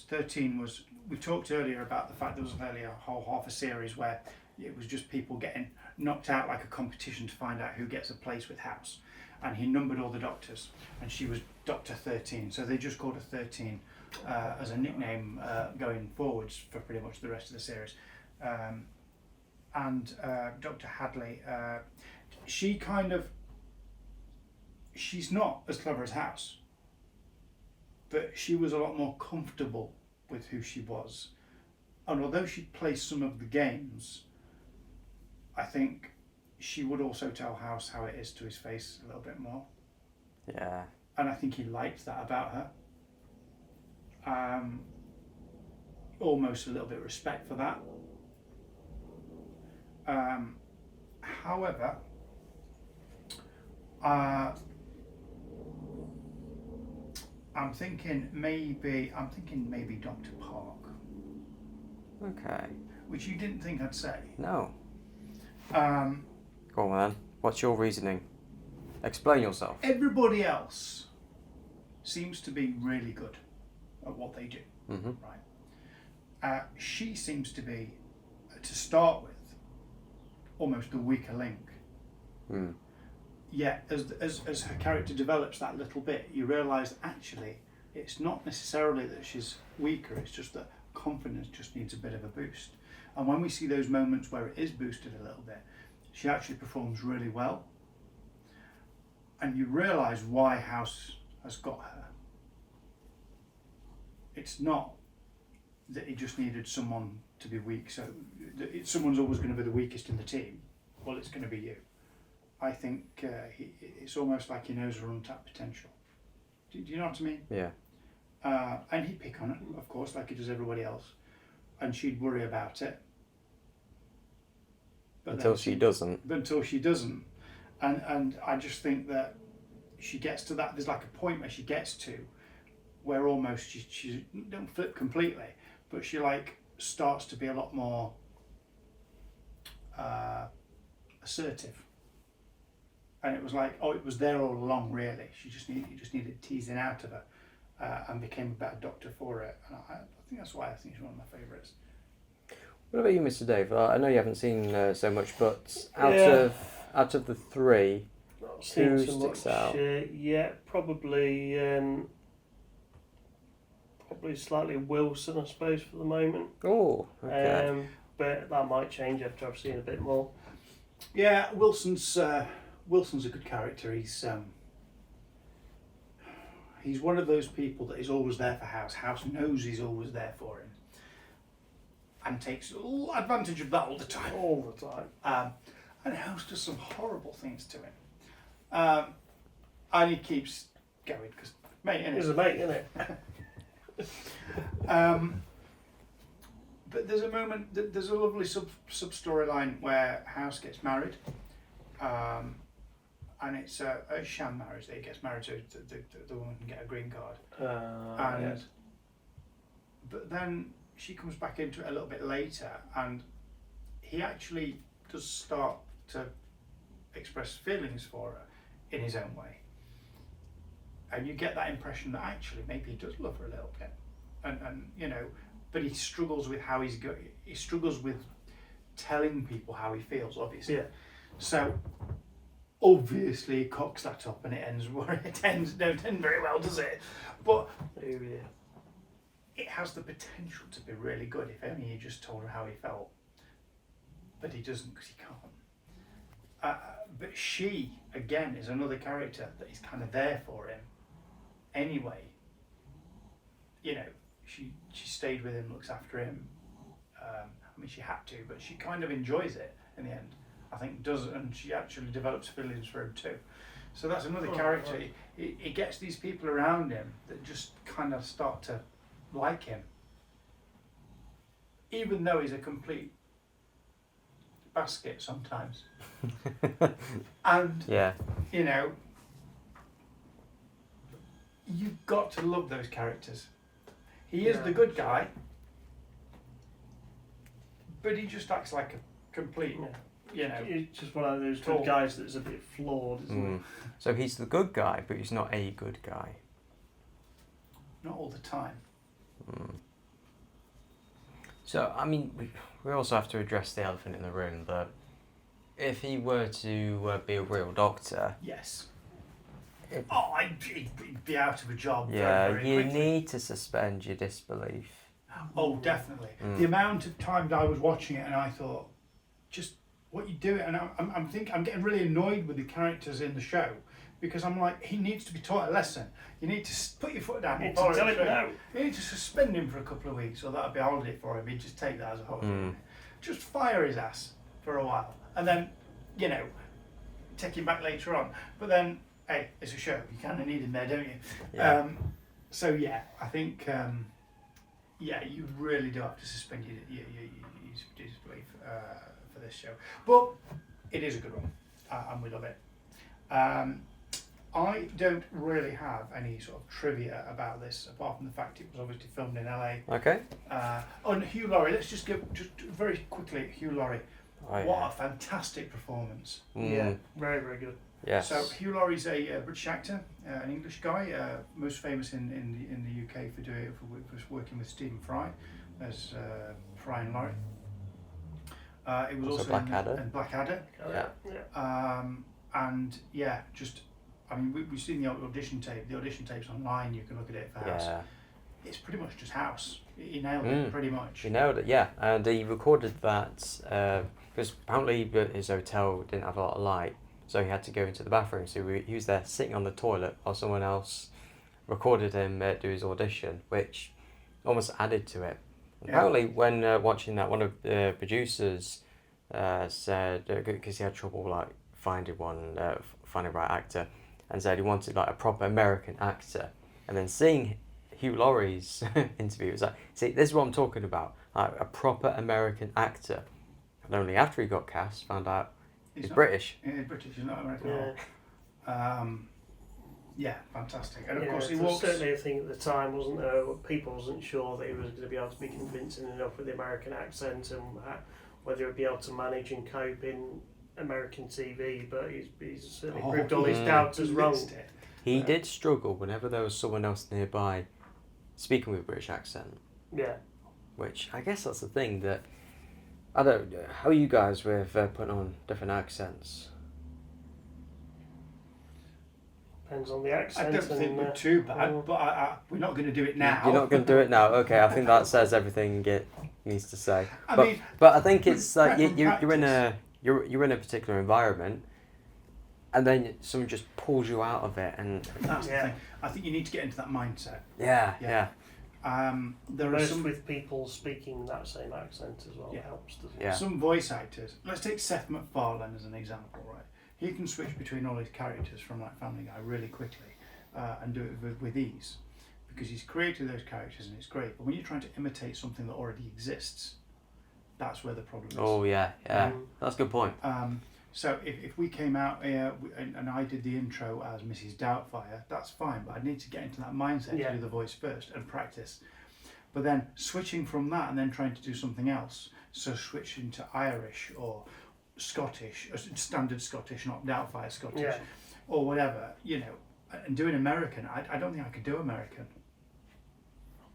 13 was, we talked earlier about the fact there was nearly a whole half a series where it was just people getting knocked out like a competition to find out who gets a place with House. And he numbered all the doctors, and she was Doctor 13, so they just called her 13 as a nickname going forwards for pretty much the rest of the series. And Dr. Hadley, she's not as clever as House, but she was a lot more comfortable with who she was. And although she plays some of the games, I think she would also tell House how it is to his face a little bit more. Yeah. And I think he liked that about her. Almost a little bit of respect for that. However, I'm thinking maybe Dr. Park, Okay. which you didn't think I'd say. No. Go on then. What's your reasoning? Explain yourself. Everybody else seems to be really good at what they do, Mm-hmm. right? She seems to be, to start with, almost the weaker link. Mm. Yet, as her character develops that little bit, you realise actually it's not necessarily that she's weaker, it's just that confidence just needs a bit of a boost. And when we see those moments where it is boosted a little bit, she actually performs really well. And you realise why House has got her. It's not that he just needed someone to be weak, so someone's always going to be the weakest in the team. Well, it's going to be you. I think it's almost like he knows her untapped potential. Do you know what I mean? Yeah. And he'd pick on her, of course, like he does everybody else. And she'd worry about it. But Until she doesn't. Until she doesn't. And I just think that she gets to that, there's like a point where she gets to where almost she don't flip completely, but she like starts to be a lot more assertive. And it was like, oh, it was there all along, really. You just needed teasing out of her, and became a better doctor for it. And I think that's why I think she's one of my favourites. What about you, Mr. Dave? I know you haven't seen so much, but out of the three, Not seen who so sticks much, out? yeah, probably slightly Wilson, I suppose, for the moment. Oh, okay. But that might change after I've seen a bit more. Yeah, Wilson's a good character. He's one of those people that is always there for House. House knows he's always there for him, and takes advantage of that all the time. All the time. And House does some horrible things to him. And he keeps going because, mate, innit? He's a mate, isn't it? But there's a moment, there's a lovely sub storyline where House gets married, and it's a sham marriage that he gets married so the woman can get a green card. Yes. But then she comes back into it a little bit later, and he actually does start to express feelings for her in his own way. And you get that impression that actually maybe he does love her a little bit, and you know, but he struggles with how he struggles with telling people how he feels, obviously. Yeah. So obviously he cocks that up, and it ends where it ends. Don't end very well, does it? But Oh, yeah. it has the potential to be really good if only he just told her how he felt. But he doesn't, because he can't. But she, again, is another character that is kind of there for him anyway. You know, she stayed with him, looks after him. I mean, she had to, but she kind of enjoys it in the end. I think does, and she actually develops feelings for him too. So that's another character. Right. He gets these people around him that just kind of start to like him. even though he's a complete basket sometimes. And, Yeah. you know, you've got to love those characters. He is Yeah. the good guy, but he just acts like a complete, you know, It's just one of those Tall. good guys that's a bit flawed, isn't Mm. So he's the good guy, but he's not a good guy. not all the time. Mm. So, I mean, we also have to address the elephant in the room that if he were to be a real doctor, Yes. It- Oh, he'd be out of a job yeah, very, very you quickly. need to suspend your disbelief. Oh, definitely. Mm. The amount of times I was watching it and I thought, just what you do it, and I'm getting really annoyed with the characters in the show because I'm like, he needs to be taught a lesson. You need to put your foot down. You and need to follow tell it him through. no. You need to suspend him for a couple of weeks, or that'd be a holiday for him. He'd just take that as a holiday. Mm. Just fire his ass for a while, and then, you know, take him back later on. But then, hey, it's a show. You kind of need him there, don't you? Yeah. So yeah, I think yeah, you really do have to suspend your disbelief for this show. But it is a good one, and we love it. I don't really have any sort of trivia about this, apart from the fact it was obviously filmed in LA. Okay. On Hugh Laurie, let's just give just very quickly Hugh Laurie. Oh, What yeah. a fantastic performance! Yeah, very, very good. Yes. So Hugh Laurie's a British actor, an English guy, most famous in the UK for working with Stephen Fry as Fry and Laurie. It was also Blackadder. in Blackadder. Yeah. And yeah, just I mean we've seen the audition tape. The audition tape's online. You can look at it for House. Yeah. It's pretty much just House. He nailed Mm. it pretty much. He nailed it, yeah. And he recorded that because apparently his hotel didn't have a lot of light, so he had to go into the bathroom. So he was there sitting on the toilet while someone else recorded him do his audition, which almost added to it. Yeah. Apparently, when watching that, one of the producers said because he had trouble like finding finding the right actor, and said he wanted like a proper American actor, and then seeing Hugh Laurie's interview, it was like, see, this is what I'm talking about, like a proper American actor. And only after he got cast, found out he's not- British. He's British. He's not American. Yeah. At all. Yeah, fantastic. And of course he there was walks. certainly a thing at the time, wasn't there? People wasn't sure that he was going to be able to be convincing enough with the American accent and whether he'd be able to manage and cope in American TV. But he's certainly proved all his yeah. doubters wrong. Missed it. He did struggle whenever there was someone else nearby speaking with a British accent, Yeah. which I guess that's the thing that, I don't, how are you guys with putting on different accents? Depends on the I accent. don't think we're too bad, but we're not going to do it now. You're not going to do it now? Okay, I think that says everything it needs to say. I but, mean, but I think it's like from you're in a particular environment, and then someone just pulls you out of it, and that's the Yeah. thing. I think you need to get into that mindset. yeah. Yeah. There are Most some with people speaking that same accent as well Yeah. helps, doesn't Yeah. some voice actors. Let's take Seth MacFarlane as an example, right? He can switch between all his characters from like Family Guy really quickly and do it with ease because he's created those characters and it's great. But when you're trying to imitate something that already exists, that's where the problem is. Oh yeah, yeah. Mm. That's a good point. So if we came out here and I did the intro as Mrs. Doubtfire, that's fine, but I need to get into that mindset Yeah. to do the voice first and practice. But then switching from that and then trying to do something else, so switching to Irish or Scottish, standard Scottish, not Doubtfire Scottish, Yeah. or whatever, you know, and doing American, I don't think I could do American.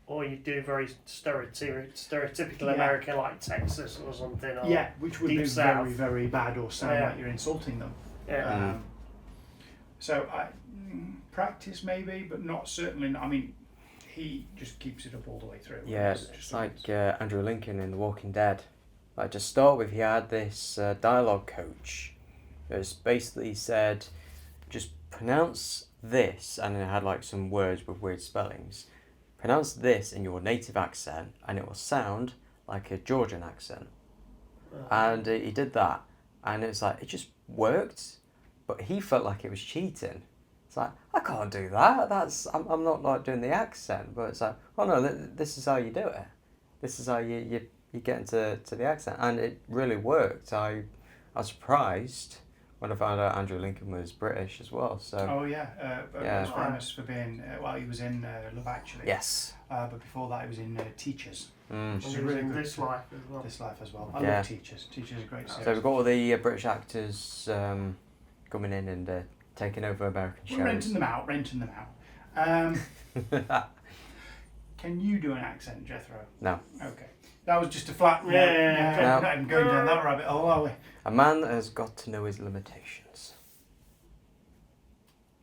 Or you do very stereotypical Yeah. American, like Texas or something. Or, Yeah, which would Deep be South. very, very bad or sound Yeah. like you're insulting them. Yeah. So practice maybe, but not certainly. I mean, he just keeps it up all the way through. Yeah, It's it's just like Andrew Lincoln in The Walking Dead. Like to start with, he had this dialogue coach. It was basically said, just pronounce this, and it had like some words with weird spellings. Pronounce this in your native accent, and it will sound like a Georgian accent. And he did that, and it's like it just worked, but he felt like it was cheating. It's like I can't do that. I'm not like doing the accent, but it's like oh no, this is how you do it. This is how you you get into the accent, and it really worked. I was surprised when I found out Andrew Lincoln was British as well. So Oh yeah, Yeah. he was famous for being he was in Love Actually. yes, But before that, he was in Teachers. And Which is he a was really in good This Life as well. This Life as well. I Yeah. love Teachers. Teachers is a great series. so we've got all the British actors coming in and taking over American We're shows. renting them out. Can you do an accent, Jethro? No. Okay. That was just a flat. No, Yeah. We're not even going down that rabbit hole, are we? A man has got to know his limitations.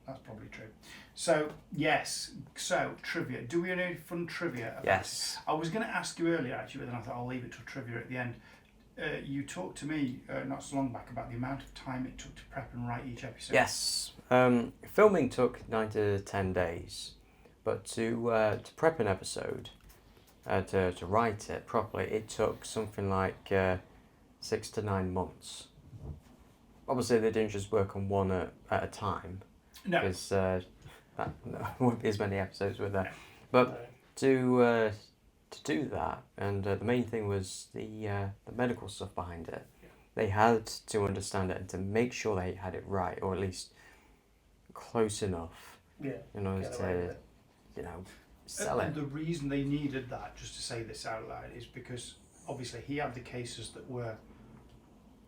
That's probably true. So yes. So trivia. Do we have any fun trivia? About Yes. I was going to ask you earlier actually, but then I thought I'll leave it till trivia at the end. You talked to me not so long back about the amount of time it took to prep and write each episode. Yes. Filming took 9 to 10 days, but to prep an episode, to write it properly, it took something like 6 to 9 months. Obviously, they didn't just work on one at a time, No. because there won't be as many episodes with that. But No. to do that, and the main thing was the medical stuff behind it. Yeah. They had to understand it and to make sure they had it right, or at least close enough, Yeah. in order Get away with to, it. you know, sell And it. the reason they needed that, just to say this out loud, is because obviously he had the cases that were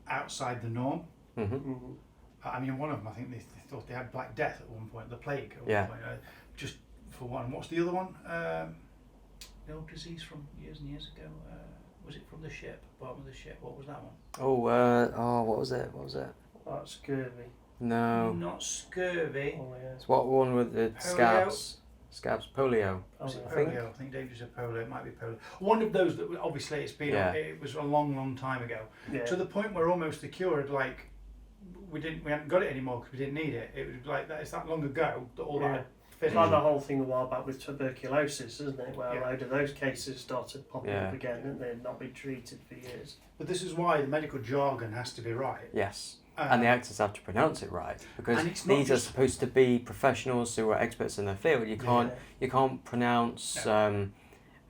outside the norm. Mm-hmm. Mhm. I mean, one of them, I think they thought they had Black Death at one point, the plague at Yeah. one point. Just for one. What's the other one? The old disease from years and years ago. Was it from the ship? Bottom of the ship. What was that one? What was it? What was it? That's scurvy. No. Not scurvy. Oh yeah. It's what one with the scabs? Scabs, polio. Was Oh, it yeah. think- polio? I think Dave just said polio. It might be polio. One of those that obviously it's been. Yeah. It was a long, long time ago. Yeah. To the point where almost the cure had like we hadn't got it anymore because we didn't need it. It was like that. It's that long ago that all Yeah. that had It's finished. like the whole thing a while back with tuberculosis, isn't it? Where Yeah. a load of those cases started popping Yeah. up again, and they'd not been treated for years. But this is why the medical jargon has to be right. Yes. And the actors have to pronounce it right, because and it's not these are just- supposed to be professionals who are experts in their field. Yeah. You can't pronounce No.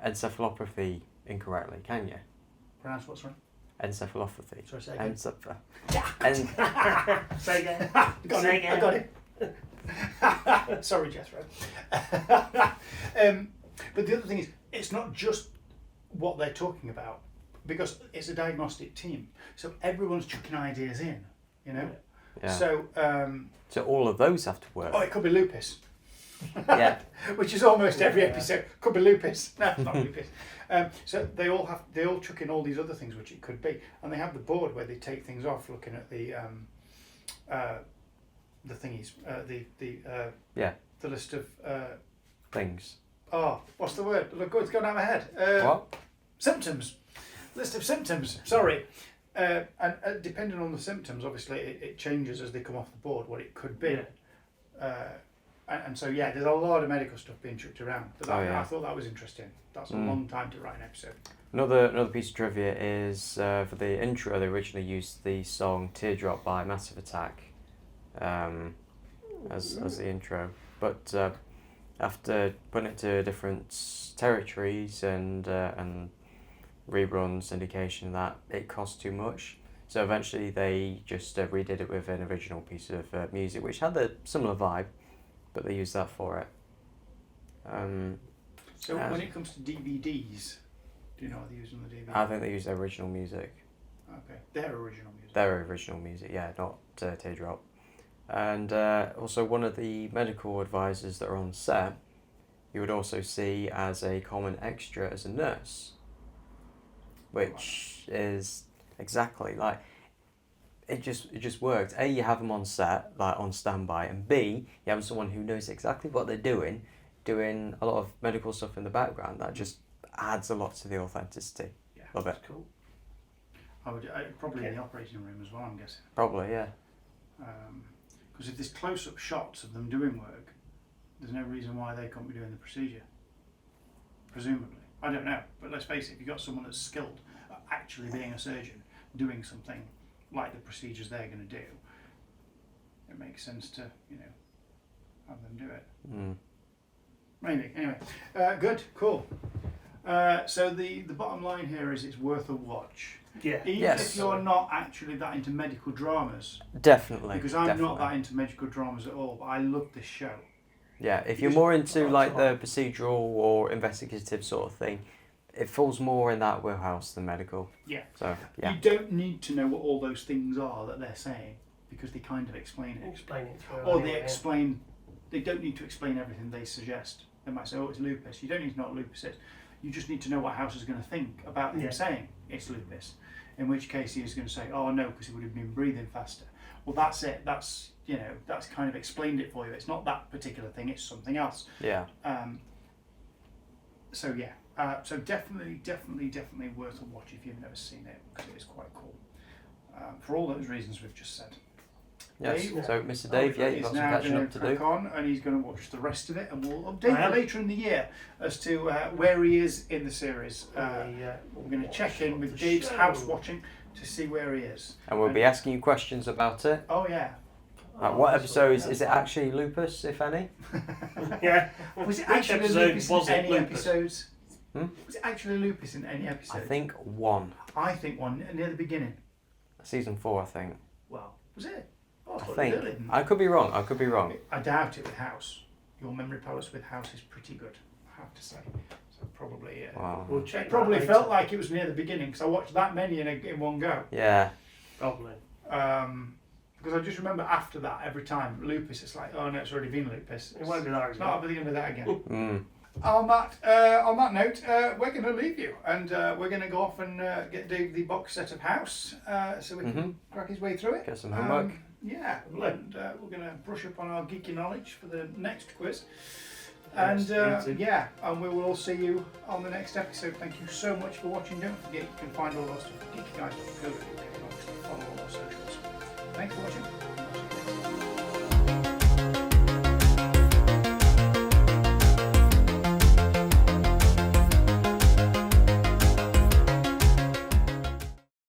encephalopathy incorrectly, can you? Pronounce what's right? Encephalopathy. Sorry, say again. Say again. Got Say it. I got it. Sorry, Jethro. But the other thing is, it's not just what they're talking about, because it's a diagnostic team. So everyone's chucking ideas in, you know. Yeah. So, So all of those have to work. it could be lupus. Yeah. Which is almost every Yeah. episode. Could be lupus. No, it's not lupus. So they all chuck in all these other things, which it could be, and they have the board where they take things off, looking at the thingies, the list of Things. what's the word? Look, it's gone out of my head. What? Symptoms. List of symptoms. Sorry. And depending on the symptoms, obviously it changes as they come off the board what it could be. Yeah. And so yeah, there's a lot of medical stuff being chucked around. But Yeah. I thought that was interesting. That's a long time to write an episode. Another piece of trivia is for the intro. They originally used the song "Teardrop" by Massive Attack as the intro, but after putting it to different territories and reruns, indication that it cost too much, so eventually they just redid it with an original piece of music, which had a similar vibe, but they used that for it. So when it comes to DVDs, do you know what they use on the DVD? I think they used their original music. Okay, their original music. Their original music, yeah, not Teardrop. And also one of the medical advisors that are on set, you would also see as a common extra as a nurse, which is exactly like it just worked. A, you have them on set, like on standby, and B, you have someone who knows exactly what they're doing a lot of medical stuff in the background. That just adds a lot to the authenticity. Yeah, Love it. that's cool. I would probably in the operating room as well, I'm guessing. Probably, yeah. Because if there's close-up shots of them doing work, there's no reason why they couldn't be doing the procedure. Presumably, I don't know. But let's face it: if you've got someone that's skilled at actually being a surgeon, doing something like the procedures they're going to do, it makes sense to have them do it. Mm. Maybe. Anyway, good, cool. So the bottom line here is it's worth a watch. Yeah. Even Yes. if you're not actually that into medical dramas, Definitely. because I'm definitely. not that into medical dramas at all, but I love this show. Yeah, if you're Because- more into Oh, like sorry. the procedural or investigative sort of thing, it falls more in that wheelhouse than medical. Yeah. So yeah. You don't need to know what all those things are that they're saying, because they kind of explain it. Explain it through. Or they anyway, explain, they don't need to explain everything they suggest. They might say, oh, it's lupus. You don't need to know what lupus is. You just need to know what House is going to think about him Yeah. saying it's lupus. In which case he is going to say, oh no, because he would have been breathing faster. Well, that's it. That's, you know, that's kind of explained it for you. It's not that particular thing, it's something else. Yeah. So yeah, so definitely worth a watch if you've never seen it, because it is quite cool. For all those reasons we've just said. Yes. Dave? So Mr. Dave, yeah, you've He's got some now catching going up to crack do. on, and he's going to watch the rest of it, and we'll update I am. you later in the year as to where he is in the series. the, We're going to check in with the Dave's show. house watching to see where he is. And we'll be asking you questions about it. Oh yeah. What episodes is it actually lupus, if any? Yeah. Was it Which actually episode lupus was in it any lupus? episodes? Hmm? Was it actually lupus in any episode? I think one. I think one near the beginning. Season 4, I think. Well, was it? Oh, I thought think. it was early. I could be wrong. I could be wrong. I doubt it with House. Your memory palace with House is pretty good, I have to say. So probably. Wow. We'll check It probably that felt later. like it was near the beginning because I watched that many in one go. Yeah. Probably. Because I just remember after that, every time lupus, it's like, oh no, it's already been lupus. It won't be that It's not going to be that again. Mm. On that note, we're going to leave you, and we're going to go off and get Dave the box set of House, so we can crack his way through it. Get some homework. Yeah, and we're going to brush up on our geeky knowledge for the next quiz. Yes, And me too. yeah, and we will all see you on the next episode. Thank you so much for watching. Don't forget you can find all our stuff at geekyguys.co.uk and obviously follow all our socials. Thanks for watching.